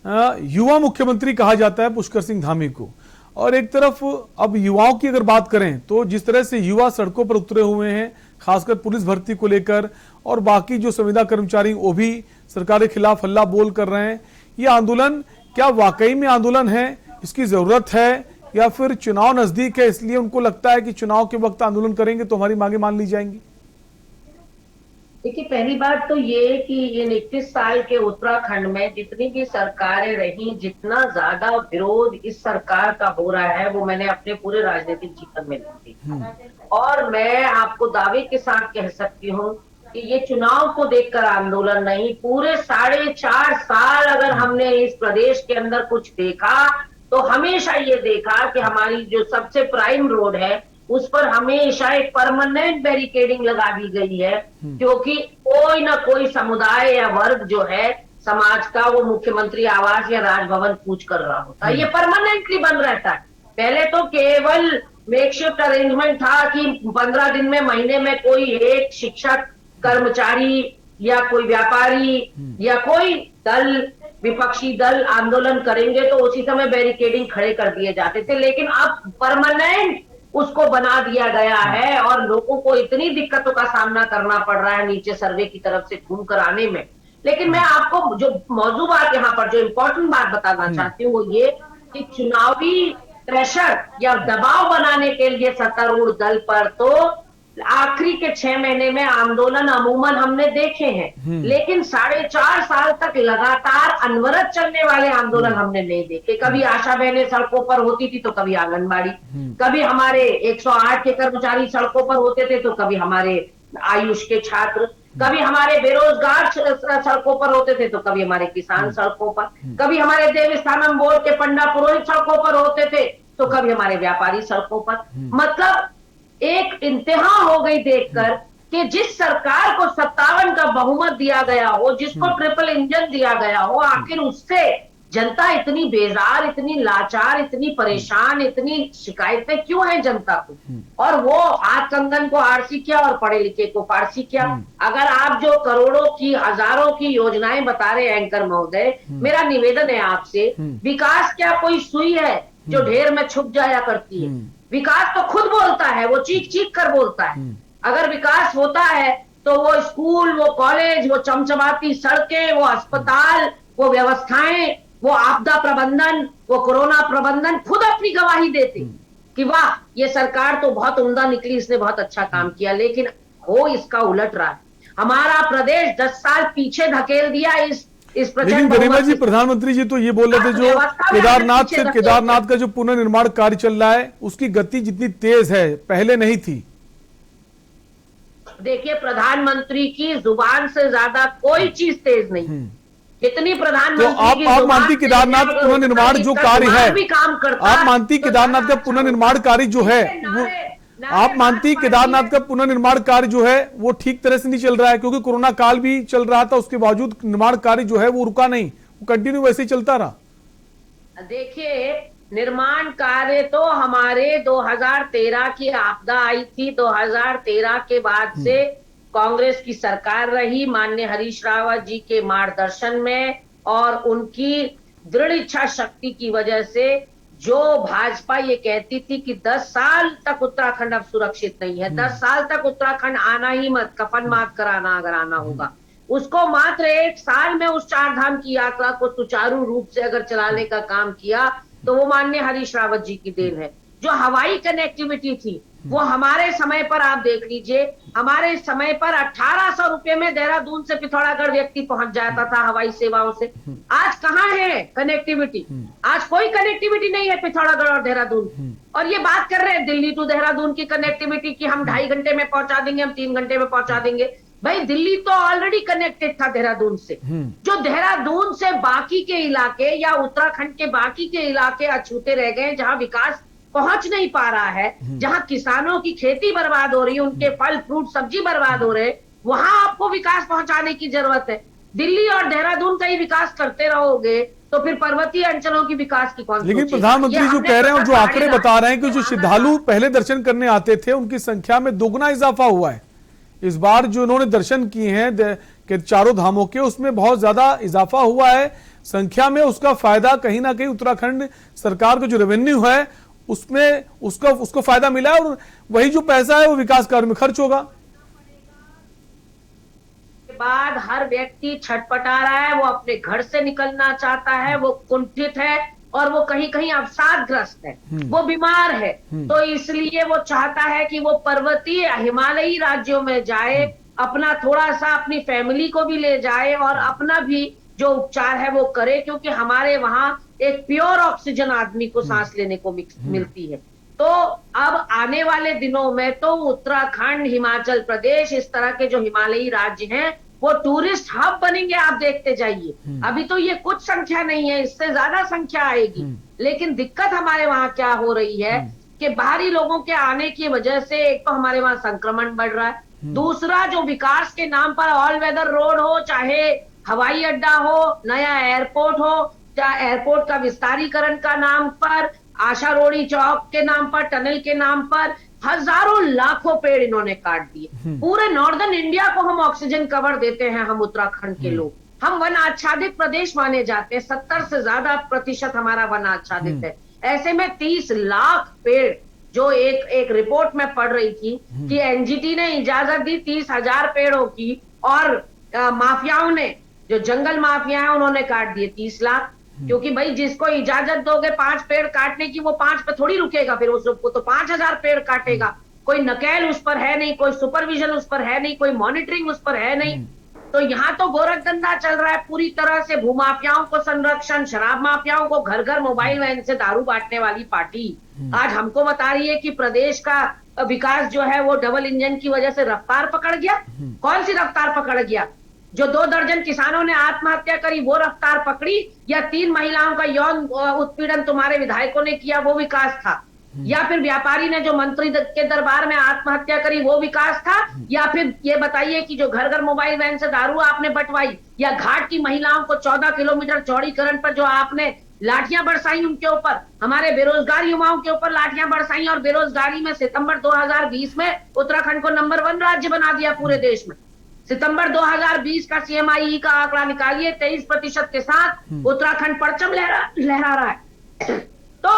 युवा मुख्यमंत्री कहा जाता है पुष्कर सिंह धामी को, और एक तरफ अब युवाओं की अगर बात करें तो जिस तरह से युवा सड़कों पर उतरे हुए हैं, खासकर पुलिस भर्ती को लेकर, और बाकी जो संविदा कर्मचारी वो भी सरकार के खिलाफ हल्ला बोल कर रहे हैं, ये आंदोलन क्या वाकई में आंदोलन है, इसकी जरूरत है, या फिर चुनाव नजदीक है इसलिए उनको लगता है कि चुनाव के वक्त आंदोलन करेंगे तो हमारी मांगे मान ली जाएंगी? देखिए, पहली बात तो ये कि इन 21 साल के उत्तराखंड में जितनी भी सरकारें रही, जितना ज्यादा विरोध इस सरकार का हो रहा है वो मैंने अपने पूरे राजनीतिक जीवन में देखा। और मैं आपको दावे के साथ कह सकती हूँ कि ये चुनाव को देखकर आंदोलन नहीं, पूरे 4.5 साल अगर हमने इस प्रदेश के अंदर कुछ देखा तो हमेशा ये देखा कि हमारी जो सबसे प्राइम रोड है उस पर हमेशा एक परमानेंट बैरिकेडिंग लगा दी गई है, क्योंकि कोई ना कोई समुदाय या वर्ग जो है समाज का वो मुख्यमंत्री आवास या राजभवन कूच कर रहा होता है। ये परमानेंटली बन रहता है। पहले तो केवल मेकशिफ्ट अरेंजमेंट था कि 15 दिन में, महीने में कोई एक शिक्षक, कर्मचारी या कोई व्यापारी या कोई दल, विपक्षी दल आंदोलन करेंगे तो उसी समय बैरिकेडिंग खड़े कर दिए जाते थे। लेकिन अब परमानेंट उसको बना दिया गया है और लोगों को इतनी दिक्कतों का सामना करना पड़ रहा है नीचे सर्वे की तरफ से घूम कर आने में। लेकिन मैं आपको जो मौजूद बात यहाँ पर जो इम्पोर्टेंट बात बताना चाहती हूँ वो ये कि चुनावी प्रेशर या दबाव बनाने के लिए सत्तारूढ़ दल पर तो आखिरी के 6 महीने में आंदोलन अमूमन हमने देखे हैं, लेकिन 4.5 साल तक लगातार अनवरत चलने वाले आंदोलन हमने नहीं देखे। कभी आशा बहनें सड़कों पर होती थी तो कभी आंगनबाड़ी, कभी हमारे 108 के कर्मचारी सड़कों पर होते थे तो कभी हमारे आयुष के छात्र, कभी हमारे बेरोजगार सड़कों पर होते थे तो कभी हमारे किसान सड़कों पर, कभी हमारे देवस्थानम बोर्ड के पंडा पुरोहित सड़कों पर होते थे तो कभी हमारे व्यापारी सड़कों पर। मतलब एक इंतहा हो गई देखकर कि जिस सरकार को 57 का बहुमत दिया गया हो, जिसको ट्रिपल इंजन दिया गया हो, आखिर उससे जनता इतनी बेजार, इतनी लाचार, इतनी परेशान, इतनी शिकायतें क्यों हैं जनता को। और वो हाथ कंगन को आरसी किया और पढ़े लिखे को फारसी किया। अगर आप जो करोड़ों की, हजारों की योजनाएं बता रहे एंकर महोदय, मेरा निवेदन है आपसे, विकास क्या कोई सुई है जो ढेर में छुप जाया करती है। विकास तो खुद बोलता है, वो चीख चीख कर बोलता है। अगर विकास होता है तो वो स्कूल, वो कॉलेज, वो चमचमाती सड़कें, वो अस्पताल, वो व्यवस्थाएं, वो आपदा प्रबंधन, वो कोरोना प्रबंधन खुद अपनी गवाही देते कि वाह ये सरकार तो बहुत उम्दा निकली, इसने बहुत अच्छा काम किया। लेकिन हो इसका उलट रहा है। हमारा प्रदेश 10 साल पीछे धकेल दिया इस लेकिन गरिमा जी, प्रधानमंत्री जी तो ये बोल रहे थे जो केदारनाथ का जो पुनर्निर्माण कार्य चल रहा है उसकी गति जितनी तेज है पहले नहीं थी। देखिए, प्रधानमंत्री की जुबान से ज्यादा कोई चीज तेज नहीं। इतनी प्रधानमंत्री तो आप मानती केदारनाथ पुनर्निर्माण जो कार्य है, आप मानती केदारनाथ का पुनर्निर्माण कार्य जो है वो, आप मानती केदारनाथ का पुनर्निर्माण कार्य जो है वो ठीक तरह से नहीं चल रहा है? क्योंकि कोरोना काल भी चल रहा था, उसके बावजूद निर्माण कार्य जो है वो रुका नहीं, वो कंटिन्यू वैसे ही चलता रहा। देखिए, निर्माण कार्य तो हमारे 2013 की आपदा आई थी, 2013 के बाद से कांग्रेस की सरकार रही, माननीय हरीश रावत जी के मार्गदर्शन में और उनकी दृढ़ इच्छा शक्ति की वजह से जो भाजपा ये कहती थी कि 10 साल तक उत्तराखंड अब सुरक्षित नहीं है, 10 साल तक उत्तराखंड आना ही मत, कफन माफ कराना अगर आना होगा, उसको मात्र 1 साल में उस 4 धाम की यात्रा को सुचारू रूप से अगर चलाने का काम किया तो वो माननीय हरीश रावत जी की देन है। जो हवाई कनेक्टिविटी थी वो हमारे समय पर आप देख लीजिए, हमारे समय पर 1800 रुपए में देहरादून से पिथौरागढ़ व्यक्ति पहुंच जाता था हवाई सेवाओं से। आज कहाँ है कनेक्टिविटी? आज कोई कनेक्टिविटी नहीं है पिथौरागढ़ और देहरादून। और ये बात कर रहे हैं दिल्ली टू देहरादून की कनेक्टिविटी की हम 2.5 घंटे में पहुंचा देंगे, हम 3 घंटे में पहुंचा देंगे। भाई दिल्ली तो ऑलरेडी कनेक्टेड था देहरादून से। जो देहरादून से बाकी के इलाके या उत्तराखंड के बाकी के इलाके अछूते रह गए, जहां विकास पहुंच नहीं पा रहा है, जहां किसानों की खेती बर्बाद हो रही है, उनके फल फ्रूट सब्जी बर्बाद हो रहे, वहां आपको विकास पहुंचाने की जरूरत है। दिल्ली और देहरादून का ही विकास करते रहोगे तो फिर पर्वतीय अंचलों की विकास की कौन? लेकिन प्रधानमंत्री जो कह रहे हैं और जो आंकड़े बता रहे हैं कि जो श्रद्धालु पहले दर्शन करने आते थे उनकी संख्या में दोगुना इजाफा हुआ है। इस बार जो उन्होंने दर्शन किए हैं के चारों धामों के, उसमें बहुत ज्यादा इजाफा हुआ है संख्या में। उसका फायदा कहीं ना कहीं उत्तराखंड सरकार का जो रेवेन्यू है उसमें उसको फायदा मिला और वही जो पैसा है वो विकास कार्य में खर्च होगा। बाद हर व्यक्ति छटपटा रहा है, वो अपने घर से निकलना चाहता है, वो कुंठित है और वो कहीं कहीं अवसादग्रस्त है, वो बीमार है। तो इसलिए वो चाहता है कि वो पर्वतीय हिमालयी राज्यों में जाए, अपना थोड़ा सा अपनी फैमिली को भी ले जाए और अपना भी जो उपचार है वो करे, क्योंकि हमारे वहां एक प्योर ऑक्सीजन आदमी को सांस लेने को मिलती है। तो अब आने वाले दिनों में तो उत्तराखंड, हिमाचल प्रदेश, इस तरह के जो हिमालयी राज्य हैं वो टूरिस्ट हब बनेंगे। आप देखते जाइए, अभी तो ये कुछ संख्या नहीं है, इससे ज्यादा संख्या आएगी। लेकिन दिक्कत हमारे वहां क्या हो रही है कि बाहरी लोगों के आने की वजह से एक तो हमारे वहां संक्रमण बढ़ रहा है, दूसरा जो विकास के नाम पर ऑल वेदर रोड हो, चाहे हवाई अड्डा हो, नया एयरपोर्ट हो, चाहे एयरपोर्ट का विस्तारीकरण का नाम पर, आशा रोड़ी चौक के नाम पर, टनल के नाम पर हजारों लाखों पेड़ इन्होंने काट दिए। पूरे नॉर्दर्न इंडिया को हम ऑक्सीजन कवर देते हैं, हम उत्तराखंड के लोग, हम वन आच्छादित प्रदेश माने जाते हैं, 70 से ज्यादा प्रतिशत हमारा वन आच्छादित है। ऐसे में 30 लाख पेड़, जो एक रिपोर्ट में पढ़ रही थी कि एनजीटी ने इजाजत दी 30,000 पेड़ों की और माफियाओं ने, जो जंगल माफिया है, उन्होंने काट दिए 30 लाख। क्योंकि भाई जिसको इजाजत दोगे 5 पेड़ काटने की, वो 5 पे थोड़ी रुकेगा, फिर उसको तो 5,000 पेड़ काटेगा। कोई नकेल उस पर है नहीं, कोई सुपरविजन उस पर है नहीं, कोई मॉनिटरिंग उस पर है नहीं। तो यहाँ तो गोरखधंधा चल रहा है पूरी तरह से। भूमाफियाओं को संरक्षण, शराब माफियाओं को घर घर मोबाइल वैन से दारू बांटने वाली पार्टी आज हमको बता रही है कि प्रदेश का विकास जो है वो डबल इंजन की वजह से रफ्तार पकड़ गया। कौन सी रफ्तार पकड़ गया? जो 2 दर्जन किसानों ने आत्महत्या करी वो रफ्तार पकड़ी, या 3 महिलाओं का यौन उत्पीड़न तुम्हारे विधायकों ने किया वो विकास था, या फिर व्यापारी ने जो मंत्री के दरबार में आत्महत्या करी वो विकास था, या फिर ये बताइए कि जो घर घर मोबाइल वैन से दारू आपने बंटवाई, या घाट की महिलाओं को 14 किलोमीटर चौड़ीकरण पर जो आपने लाठियां बरसाई उनके ऊपर, हमारे बेरोजगार युवाओं के ऊपर लाठियां बरसाई और बेरोजगारी में सितंबर 2020 में उत्तराखंड को नंबर 1 राज्य बना दिया पूरे देश में। सितंबर 2020 का CMIE का आंकड़ा निकालिए, 23% के साथ उत्तराखंड परचम लहरा रहा है। तो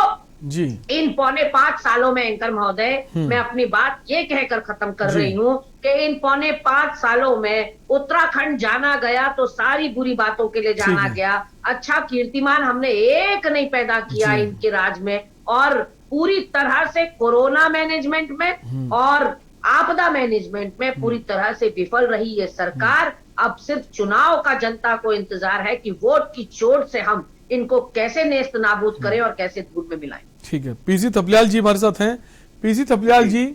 जी इन 4.25 सालों में एंकर महोदय, मैं अपनी बात ये कहकर खत्म कर रही हूँ कि इन 4.25 सालों में उत्तराखंड जाना गया तो सारी बुरी बातों के लिए जाना गया। अच्छा कीर्तिमान हमने एक नहीं पैदा किया इनके राज में, और पूरी तरह से कोरोना मैनेजमेंट में और आपदा मैनेजमेंट में पूरी तरह से विफल रही ये सरकार। अब सिर्फ चुनाव का जनता को इंतजार है कि वोट की चोट से हम इनको कैसे नेस्त नाबूद करें और कैसे धूल में मिलाएं। ठीक है, पीसी थपलियाल जी हमारे साथ हैं। पीसी थपलियाल जी,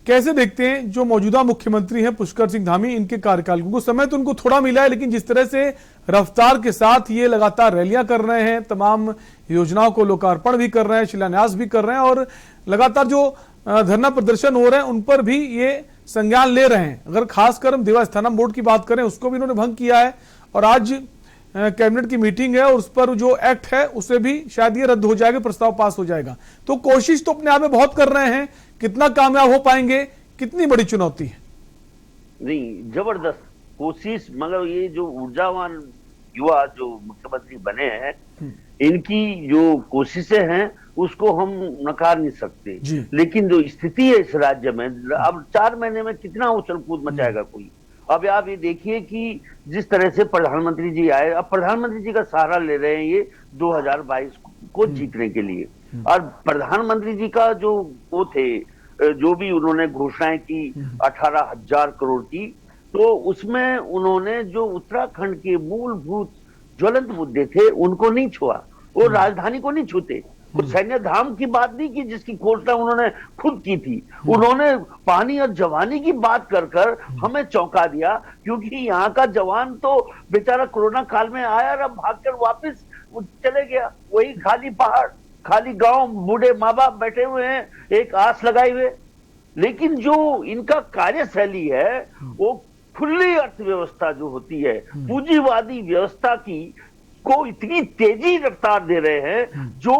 कैसे देखते हैं जो मौजूदा मुख्यमंत्री हैं पुष्कर सिंह धामी, इनके कार्यकाल को? समय तो उनको थोड़ा मिला है, लेकिन जिस तरह से रफ्तार के साथ ये लगातार रैलियां कर रहे हैं, तमाम योजनाओं को लोकार्पण भी कर रहे हैं, शिलान्यास भी कर रहे हैं, और लगातार जो धरना प्रदर्शन हो रहे हैं उन पर भी ये संज्ञान ले रहे हैं। अगर खासकर हम देवस्थानम बोर्ड की बात करें, उसको भी इन्होंने भंग किया है, और आज कैबिनेट की मीटिंग है और उस पर जो एक्ट है उसे भी शायद ये रद्द हो जाएगा, प्रस्ताव पास हो जाएगा। तो कोशिश तो अपने आप में बहुत कर रहे हैं, कितना कामयाब हो पाएंगे, कितनी बड़ी चुनौती है? नहीं, जबरदस्त कोशिश, मगर ये जो ऊर्जावान युवा जो मुख्यमंत्री बने हैं, इनकी जो कोशिशें हैं उसको हम नकार नहीं सकते। लेकिन जो स्थिति है इस राज्य में, अब 4 महीने में कितना उछल कूद मचाएगा कोई? अब आप ये देखिए कि जिस तरह से प्रधानमंत्री जी आए, अब प्रधानमंत्री जी का सहारा ले रहे हैं ये 2022 को जीतने के लिए। और प्रधानमंत्री जी का जो वो थे, जो भी उन्होंने घोषणाएं की 18,000 करोड़ की, तो उसमें उन्होंने जो उत्तराखंड के मूलभूत ज्वलंत मुद्दे थे उनको नहीं छुआ, वो राजधानी को नहीं छूते। कुछ सैन्य धाम की बात नहीं की जिसकी घोषणा उन्होंने खुद की थी, उन्होंने पानी और जवानी की बात कर कर हमें चौंका दिया, क्योंकि यहाँ का जवान तो बेचारा कोरोना काल में आया और अब भागकर वापस चले गया। वही खाली पहाड़, खाली गांव, बूढ़े माँ बाप बैठे हुए हैं एक आस लगाए हुए। लेकिन जो इनका कार्यशैली है वो खुली अर्थव्यवस्था जो होती है, पूंजीवादी व्यवस्था की को इतनी तेजी रफ्तार दे रहे हैं जो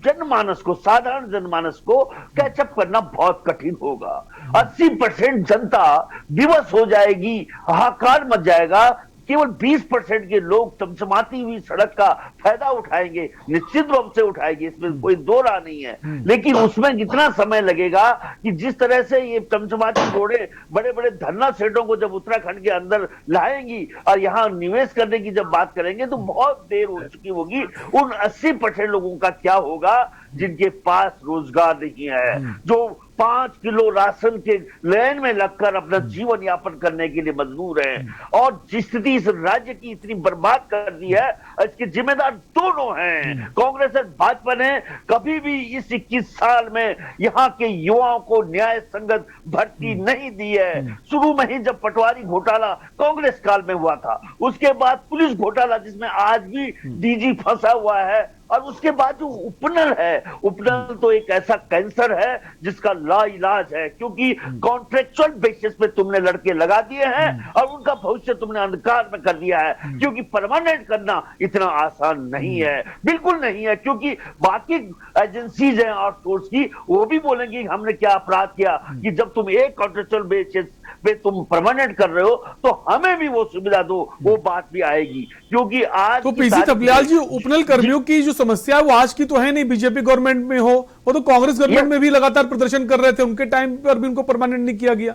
जनमानस को, साधारण जनमानस को कैचअप करना बहुत कठिन होगा। 80% जनता विवश हो जाएगी, हाहाकार मच जाएगा। केवल 20% के लोग चमचमाती हुई सड़क का फायदा उठाएंगे, निश्चित रूप से उठाएंगे, इसमें कोई दो राह नहीं है। लेकिन उसमें कितना समय लगेगा कि जिस तरह से ये चमचमाती रोडें बड़े बड़े धरना सेठों को जब उत्तराखंड के अंदर लाएंगी और यहाँ निवेश करने की जब बात करेंगे तो बहुत देर हो चुकी होगी। उन 80% लोगों का क्या होगा जिनके पास रोजगार नहीं है, जो 5 किलो राशन के लाइन में लगकर अपना जीवन यापन करने के लिए मजबूर हैं। और जिस स्थिति इस राज्य की इतनी बर्बाद कर दी है, इसके जिम्मेदार दोनों हैं, कांग्रेस और भाजपा ने कभी भी इस 21 साल में यहाँ के युवाओं को न्याय संगत भर्ती नहीं दी है। शुरू में ही जब पटवारी घोटाला कांग्रेस काल में हुआ था, उसके बाद पुलिस घोटाला जिसमें आज भी डीजी फंसा हुआ है, और उसके बाद जो उपनल है, उपनल तो एक ऐसा कैंसर है जिसका लाइलाज है, क्योंकि कॉन्ट्रेक्चुअल बेसिस पे तुमने लड़के लगा दिए हैं और उनका भविष्य तुमने अंधकार में कर दिया है। क्योंकि परमानेंट करना इतना आसान नहीं है, बिल्कुल नहीं है, क्योंकि बाकी एजेंसीज हैं और सोर्स की, वो भी बोलेंगी हमने क्या अपराध किया कि जब तुम एक कॉन्ट्रेक्चुअल बेसिस पे तुम परमानेंट कर रहे हो तो हमें भी वो सुविधा दो, वो बात भी आएगी। क्योंकि आज तो पीसी थपलियाल जी, उपनल कर्मियों की जो समस्या है वो आज की तो है नहीं, बीजेपी गवर्नमेंट में हो, वो तो कांग्रेस गवर्नमेंट में भी लगातार प्रदर्शन कर रहे थे, उनके टाइम पर भी उनको परमानेंट नहीं किया गया।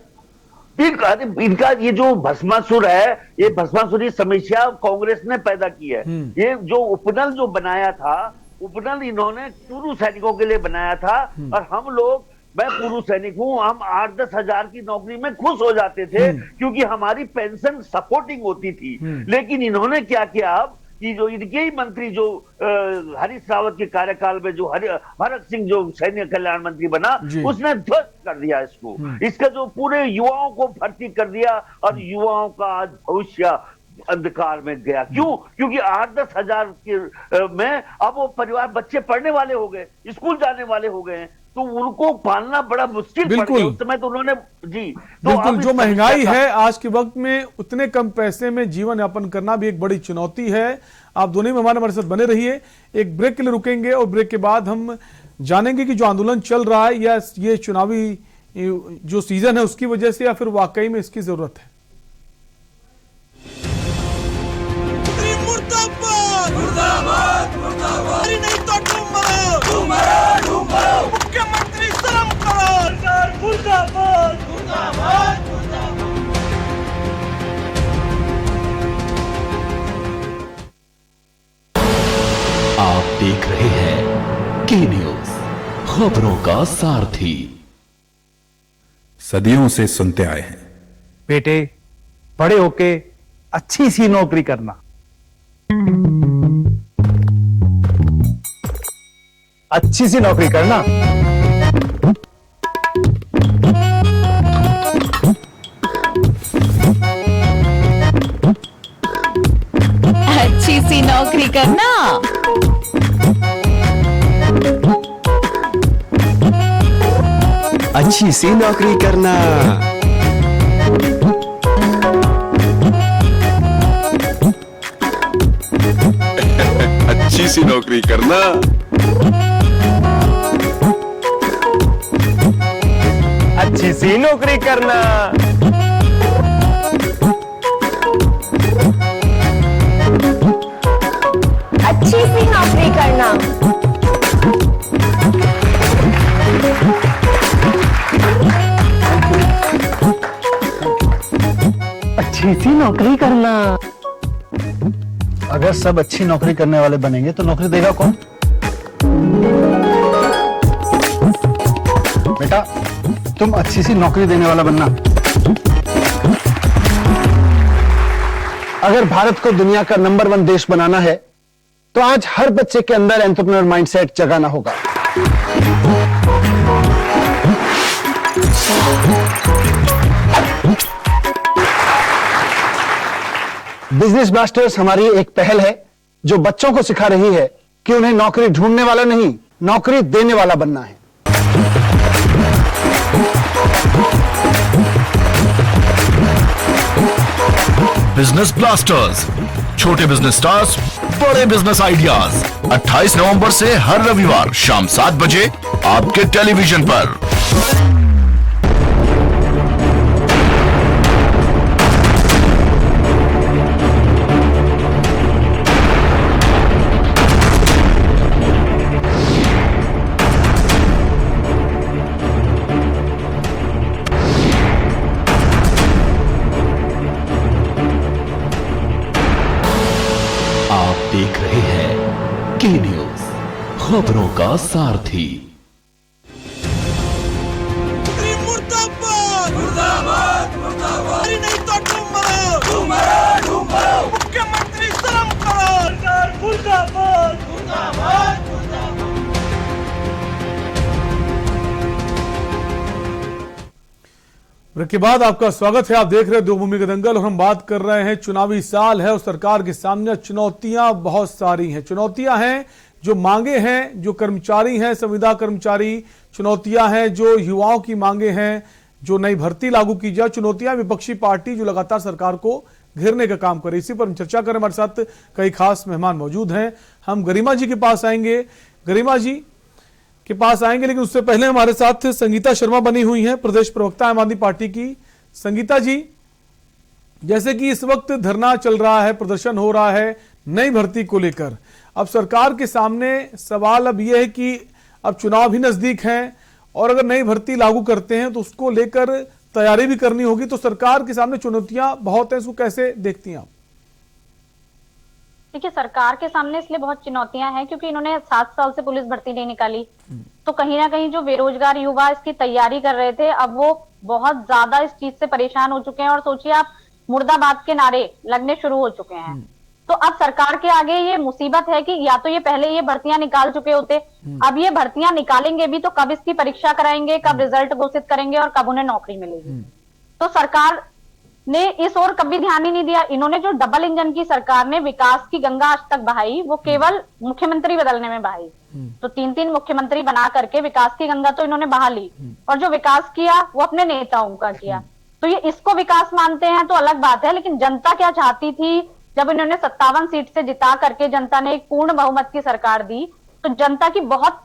इनका ये जो भस्मासुर है, ये भस्मासुरी समस्या कांग्रेस ने पैदा की है। ये जो उपनल जो बनाया था, उपनल इन्होंने पूर्व सैनिकों के लिए बनाया था, और हम लोग, मैं पूर्व सैनिक हूं, हम 8-10 हजार की नौकरी में खुश हो जाते थे क्योंकि हमारी पेंशन सपोर्टिंग होती थी। लेकिन इन्होंने क्या किया अब कि जो इनके ही मंत्री जो हरीश रावत के कार्यकाल में जो भरत सिंह जो सैन्य कल्याण मंत्री बना, उसने ध्वस्त कर दिया इसको, इसका जो पूरे युवाओं को भर्ती कर दिया और युवाओं का आज भविष्य अंधकार में गया। क्यों? क्योंकि 8-10 हजार के में अब वो परिवार, बच्चे पढ़ने वाले हो गए, स्कूल जाने वाले हो गए हैं, तो उनको पालना बड़ा मुश्किल पड़ गया उस समय। तो उन्होंने तो बिल्कुल, जो महंगाई है आज के वक्त में, उतने कम पैसे में जीवन यापन करना भी एक बड़ी चुनौती है। आप दोनों में हमारे साथ बने रहिए, एक ब्रेक के लिए रुकेंगे और ब्रेक के बाद हम जानेंगे कि जो आंदोलन चल रहा है या ये चुनावी जो सीजन है उसकी वजह से या फिर वाकई में इसकी जरूरत है। मुर्दाबाद मुर्दाबाद, नहीं तो तुम मरो, मुख्यमंत्री शर्म करो, मुर्दाबाद मुर्दाबाद मुर्दाबाद। आप देख रहे हैं के न्यूज, खबरों का सारथी। सदियों से सुनते आए हैं, बेटे बड़े होके अच्छी सी नौकरी करना, अच्छी सी नौकरी करना, अच्छी सी नौकरी करना, अच्छी सी नौकरी करना, अच्छी सी नौकरी करना, अच्छी सी नौकरी करना, अच्छी सी नौकरी करना। अच्छी सी नौकरी करना। अगर सब अच्छी नौकरी करने वाले बनेंगे तो नौकरी देगा कौन? बेटा, तुम अच्छी सी नौकरी देने वाला बनना। अगर भारत को दुनिया का नंबर 1 देश बनाना है तो आज हर बच्चे के अंदर एंटरप्रेन्योर माइंडसेट जगाना होगा। बिजनेस ब्लास्टर्स हमारी एक पहल है जो बच्चों को सिखा रही है कि उन्हें नौकरी ढूंढने वाला नहीं, नौकरी देने वाला बनना है। बिजनेस ब्लास्टर्स, छोटे बिजनेस स्टार्स, बड़े बिजनेस आइडियाज। 28 नवंबर से हर रविवार शाम 7 बजे आपके टेलीविजन पर। देख रहे हैं के न्यूज, खबरों का सारथी। मुर्दाबाद मुर्दाबाद मुर्दाबाद। नहीं तो तुम मरो मुख्यमंत्री शर्म करो। मुर्दाबाद मुर्दाबाद मुर्दाबाद। ब्रेक के बाद आपका स्वागत है। आप देख रहे हैं देवभूमि का दंगल और हम बात कर रहे हैं, चुनावी साल है और सरकार के सामने चुनौतियां बहुत सारी हैं। चुनौतियां हैं जो मांगे हैं, जो कर्मचारी हैं, संविदा कर्मचारी, चुनौतियां हैं जो युवाओं की मांगे हैं, जो नई भर्ती लागू की जाए, चुनौतियां विपक्षी पार्टी जो लगातार सरकार को घेरने का काम करे। इसी पर हम चर्चा करें। हमारे साथ कई खास मेहमान मौजूद हैं। हम गरिमा जी के पास आएंगे, गरिमा जी के पास आएंगे, लेकिन उससे पहले हमारे साथ संगीता शर्मा बनी हुई हैं, प्रदेश प्रवक्ता आम आदमी पार्टी की। संगीता जी, जैसे कि इस वक्त धरना चल रहा है, प्रदर्शन हो रहा है नई भर्ती को लेकर, अब सरकार के सामने सवाल अब यह है कि अब चुनाव भी नजदीक हैं और अगर नई भर्ती लागू करते हैं तो उसको लेकर तैयारी भी करनी होगी, तो सरकार के सामने चुनौतियां बहुत हैं, इसको कैसे देखती हैं आप? देखिए, सरकार के सामने इसलिए बहुत चुनौतियां हैं क्योंकि इन्होंने 7 साल से पुलिस भर्ती नहीं निकाली, तो कहीं ना कहीं जो बेरोजगार युवा इसकी तैयारी कर रहे थे, अब वो बहुत ज्यादा इस चीज से परेशान हो चुके हैं और सोचिए आप, मुर्दाबाद के नारे लगने शुरू हो चुके हैं। तो अब सरकार के आगे ये मुसीबत है कि या तो ये पहले ये भर्तियां निकाल चुके होते, अब ये भर्तियां निकालेंगे भी तो कब इसकी परीक्षा कराएंगे, कब रिजल्ट घोषित करेंगे और कब उन्हें नौकरी मिलेगी। तो सरकार ने इस ओर कभी ध्यान ही नहीं दिया। इन्होंने जो डबल इंजन की सरकार ने विकास की गंगा आज तक बहाई, वो केवल मुख्यमंत्री बदलने में बहाई। तो 3-3 मुख्यमंत्री बना करके विकास की गंगा तो इन्होंने बहा ली, और जो विकास किया वो अपने नेताओं का किया। तो ये इसको विकास मानते हैं तो अलग बात है, लेकिन जनता क्या चाहती थी जब इन्होंने 57 सीट से जिता करके जनता ने एक पूर्ण बहुमत की सरकार दी, तो जनता की बहुत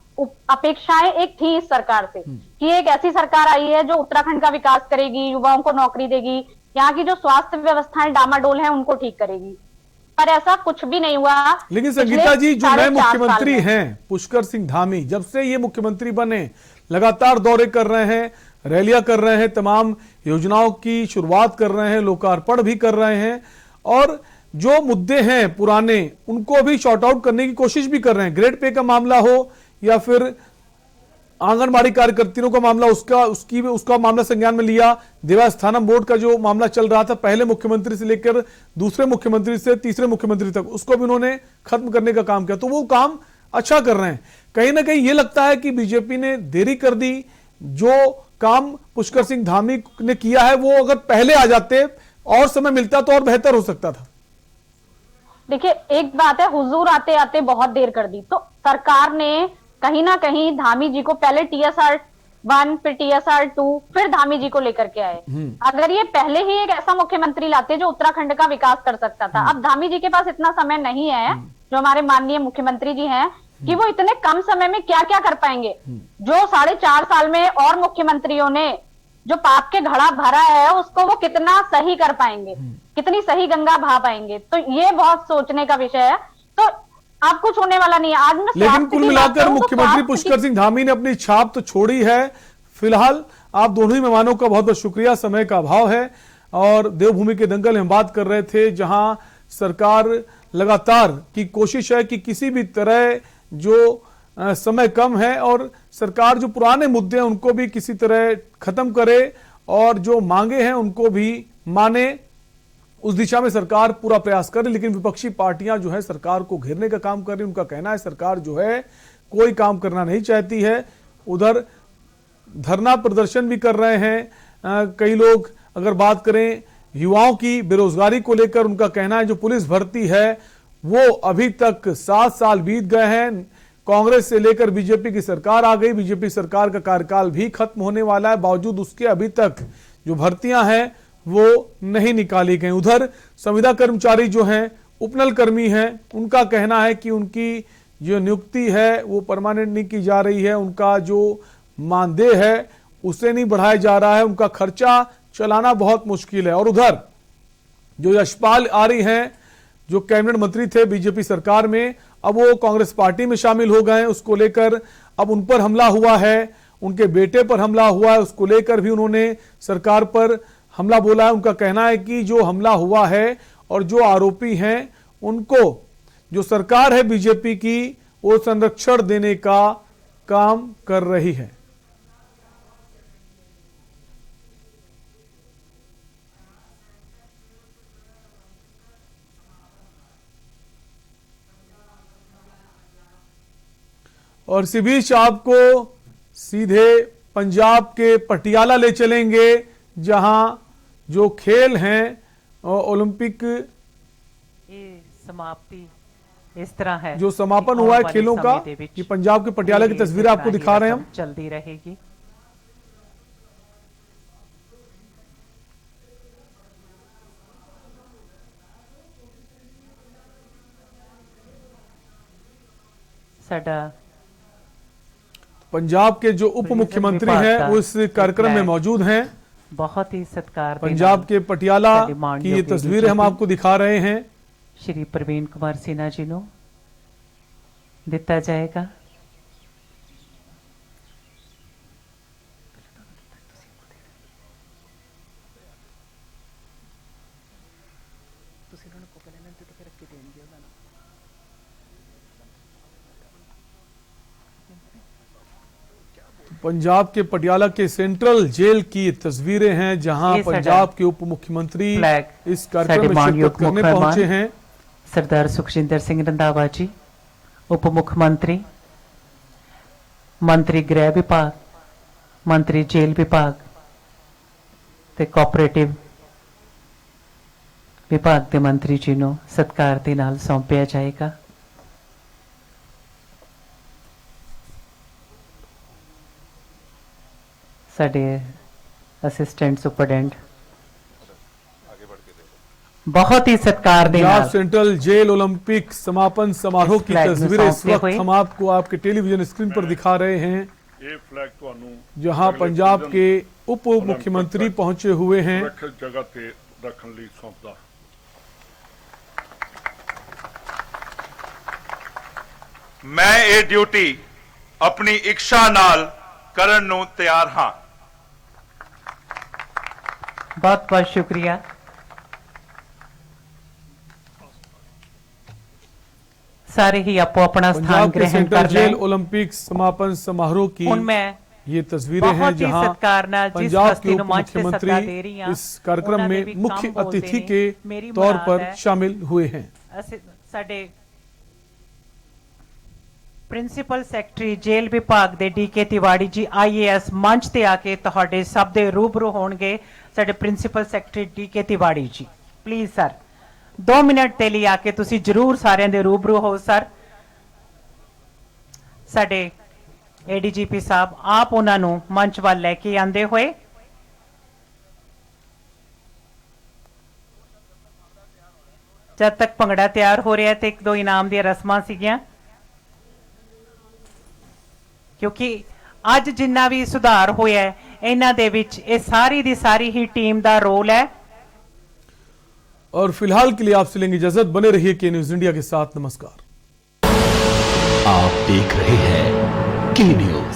अपेक्षाएं एक थी इस सरकार से कि एक ऐसी सरकार आई है जो उत्तराखंड का विकास करेगी, युवाओं को नौकरी देगी, यहाँ की जो स्वास्थ्य व्यवस्थाएं डामाडोल हैं उनको ठीक करेगी। पर ऐसा कुछ भी नहीं हुआ। लेकिन संगीता जी, जो नए मुख्यमंत्री हैं पुष्कर सिंह धामी, जब से ये मुख्यमंत्री बने लगातार दौरे कर रहे हैं, रैलियां कर रहे हैं, तमाम योजनाओं की शुरुआत कर रहे हैं, लोकार्पण भी कर रहे हैं, और जो मुद्दे हैं पुराने उनको भी शॉर्ट आउट करने की कोशिश भी कर रहे हैं। ग्रेड पे का मामला हो या फिर आंगनबाड़ी कार्यकर्तियों का मामला, उसका मामला संज्ञान में लिया। देवस्थानम बोर्ड का जो मामला चल रहा था, पहले मुख्यमंत्री से लेकर दूसरे मुख्यमंत्री से तीसरे मुख्यमंत्री तक, उसको भी उन्होंने खत्म करने का काम किया। तो वो काम अच्छा कर रहे हैं। कहीं ना कहीं ये लगता है कि बीजेपी ने देरी कर दी। जो काम पुष्कर सिंह धामी ने किया है वो अगर पहले आ जाते और समय मिलता तो और बेहतर हो सकता था। देखिए, एक बात है, हुजूर आते आते बहुत देर कर दी। तो सरकार ने कहीं ना कहीं धामी जी को पहले TSR 1, फिर TSR 2, फिर धामी जी को लेकर के आए। अगर ये पहले ही एक ऐसा मुख्यमंत्री लाते जो उत्तराखंड का विकास कर सकता था। अब धामी जी के पास इतना समय नहीं है, जो हमारे माननीय मुख्यमंत्री जी हैं, कि वो इतने कम समय में क्या क्या कर पाएंगे। जो 4.5 साल में और मुख्यमंत्रियों ने जो पाप के घड़ा भरा है उसको वो कितना सही कर पाएंगे, कितनी सही गंगा बहा पाएंगे। तो ये बहुत सोचने का विषय है। तो अब कुछ होने वाला नहीं है। आज मैं लेकिन कुल मिलाकर मुख्यमंत्री पुष्कर सिंह धामी ने अपनी छाप तो छोड़ी है। फिलहाल आप दोनों ही मेहमानों का बहुत बहुत शुक्रिया, समय का अभाव है। और देवभूमि के दंगल में हम बात कर रहे थे, जहां सरकार लगातार की कोशिश है कि किसी भी तरह जो समय कम है और सरकार जो पुराने मुद्दे हैं उनको भी किसी तरह खत्म करे और जो मांगे हैं उनको भी माने, उस दिशा में सरकार पूरा प्रयास करे। लेकिन विपक्षी पार्टियां जो है सरकार को घेरने का काम कर रही है। उनका कहना है सरकार जो है कोई काम करना नहीं चाहती है। उधर धरना प्रदर्शन भी कर रहे हैं कई लोग। अगर बात करें युवाओं की बेरोजगारी को लेकर, उनका कहना है जो पुलिस भर्ती है वो अभी तक 7 साल बीत गए हैं, कांग्रेस से लेकर बीजेपी की सरकार आ गई, बीजेपी सरकार का कार्यकाल भी खत्म होने वाला है, बावजूद उसके अभी तक जो भर्तियां हैं वो नहीं निकाली गई। उधर संविदा कर्मचारी जो हैं, उपनल कर्मी हैं, उनका कहना है कि उनकी जो नियुक्ति है वो परमानेंट नहीं की जा रही है, उनका जो मानदेय है उसे नहीं बढ़ाया जा रहा है, उनका खर्चा चलाना बहुत मुश्किल है। और उधर जो यशपाल आर्य हैं, जो कैबिनेट मंत्री थे बीजेपी सरकार में, अब वो कांग्रेस पार्टी में शामिल हो गए हैं। उसको लेकर अब उन पर हमला हुआ है, उनके बेटे पर हमला हुआ है, उसको लेकर भी उन्होंने सरकार पर हमला बोला है। उनका कहना है कि जो हमला हुआ है और जो आरोपी हैं उनको जो सरकार है बीजेपी की वो संरक्षण देने का काम कर रही है। और इसी बीच आपको सीधे पंजाब के पटियाला ले चलेंगे, जहां जो खेल हैं ओलंपिक समाप्ति इस तरह है, जो समापन हुआ है खेलों का, कि पंजाब के पटियाला की तस्वीरें आपको दिखा रहे हैं हम। चलती रहेगी। साडा पंजाब के जो उप मुख्यमंत्री हैं वो इस कार्यक्रम में मौजूद हैं। बहुत ही सत्कार पंजाब के पटियाला की ये तस्वीरें हम आपको दिखा रहे हैं। श्री प्रवीण कुमार सिन्हा जी को दिता जाएगा। पंजाब के पटियाला के सेंट्रल जेल की तस्वीरें हैं, जहां पंजाब के उप मुख्यमंत्री इस कार्यक्रम में शिरकत करने पहुंचे हैं। सरदार सुखजिंदर सिंह रंधावा जी, उप मुख्यमंत्री, मंत्री गृह विभाग, मंत्री जेल विभाग ते कोऑपरेटिव विभाग के मंत्री जी को सत्कार के नाल सौंपया जाएगा। साडे असिस्टेंट सुपरडेंट बहुत ही सत्कार दे नाल सेंट्रल जेल ओलंपिक समापन समारोह की तस्वीरें इस वक्त हम आपको आपके टेलीविजन स्क्रीन पर दिखा रहे हैं, जहां पंजाब के उप मुख्यमंत्री पहुंचे हुए हैं। मैं ये ड्यूटी अपनी इच्छा नाल करन नूं तैयार हां। बहुत बहुत शुक्रिया। सारे ही आपो अपना स्थान ग्रहण कर लें। जेल ओलंपिक समापन समारोह की ये तस्वीरें हैं, जहां पंजाब के उप मुख्यमंत्री इस कार्यक्रम में मुख्य अतिथि के तौर पर शामिल हुए हैं। साडे प्रिंसीपल सैकटरी जेल विभाग दे डीके तिवाड़ी जी IAS मंच ते आके तुहाडे सब दे रूबरू होणगे। साडे principal secretary DK Tiwari ji, please sir 2 minute ते लिए आके तुसी जरूर सारे दे रूबरू हो। सर साडे ADGP साहब, आप उन्होंने मंच वाल लैके आंदे हुए जब तक भंगड़ा तैयार हो रहा है तो 1-2 इनाम दी रस्मां सीगियां, क्योंकि अज जिन्ना भी सुधार होया है इन्हां दे विच ये सारी दी सारी ही टीम दा रोल है। और फिलहाल के लिए आपसे लेंगे इजाजत। बने रहिए के न्यूज इंडिया के साथ। नमस्कार। आप देख रहे हैं के न्यूज,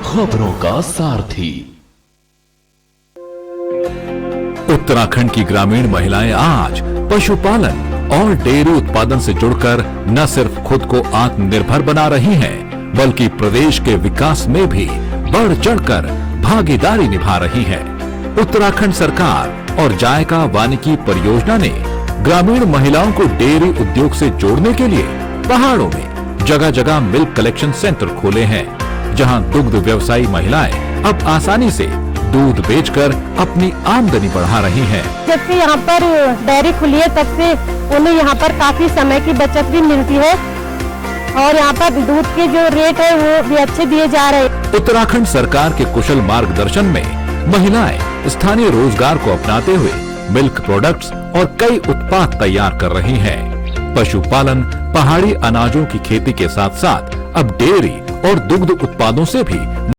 खबरों का सारथी। उत्तराखंड की ग्रामीण महिलाएं आज पशुपालन और डेयरी उत्पादन से जुड़कर न सिर्फ खुद को आत्मनिर्भर बना रही हैं, बल्कि प्रदेश के विकास में भी बढ़ चढ़कर भागीदारी निभा रही है। उत्तराखंड सरकार और जायका वानिकी परियोजना ने ग्रामीण महिलाओं को डेयरी उद्योग से जोड़ने के लिए पहाड़ों में जगह जगह मिल्क कलेक्शन सेंटर खोले हैं, जहां दुग्ध व्यवसायी महिलाएं अब आसानी से दूध बेचकर अपनी आमदनी बढ़ा रही हैं। जब से यहाँ पर डेयरी खुली है तब से उन्हें यहाँ पर काफी समय की बचत भी मिलती है और यहाँ पर दूध के जो रेट है वो भी अच्छे दिए जा रहे हैं। उत्तराखंड सरकार के कुशल मार्गदर्शन में महिलाएं स्थानीय रोजगार को अपनाते हुए मिल्क प्रोडक्ट्स और कई उत्पाद तैयार कर रही हैं। पशुपालन, पहाड़ी अनाजों की खेती के साथ साथ अब डेयरी और दुग्ध उत्पादों से भी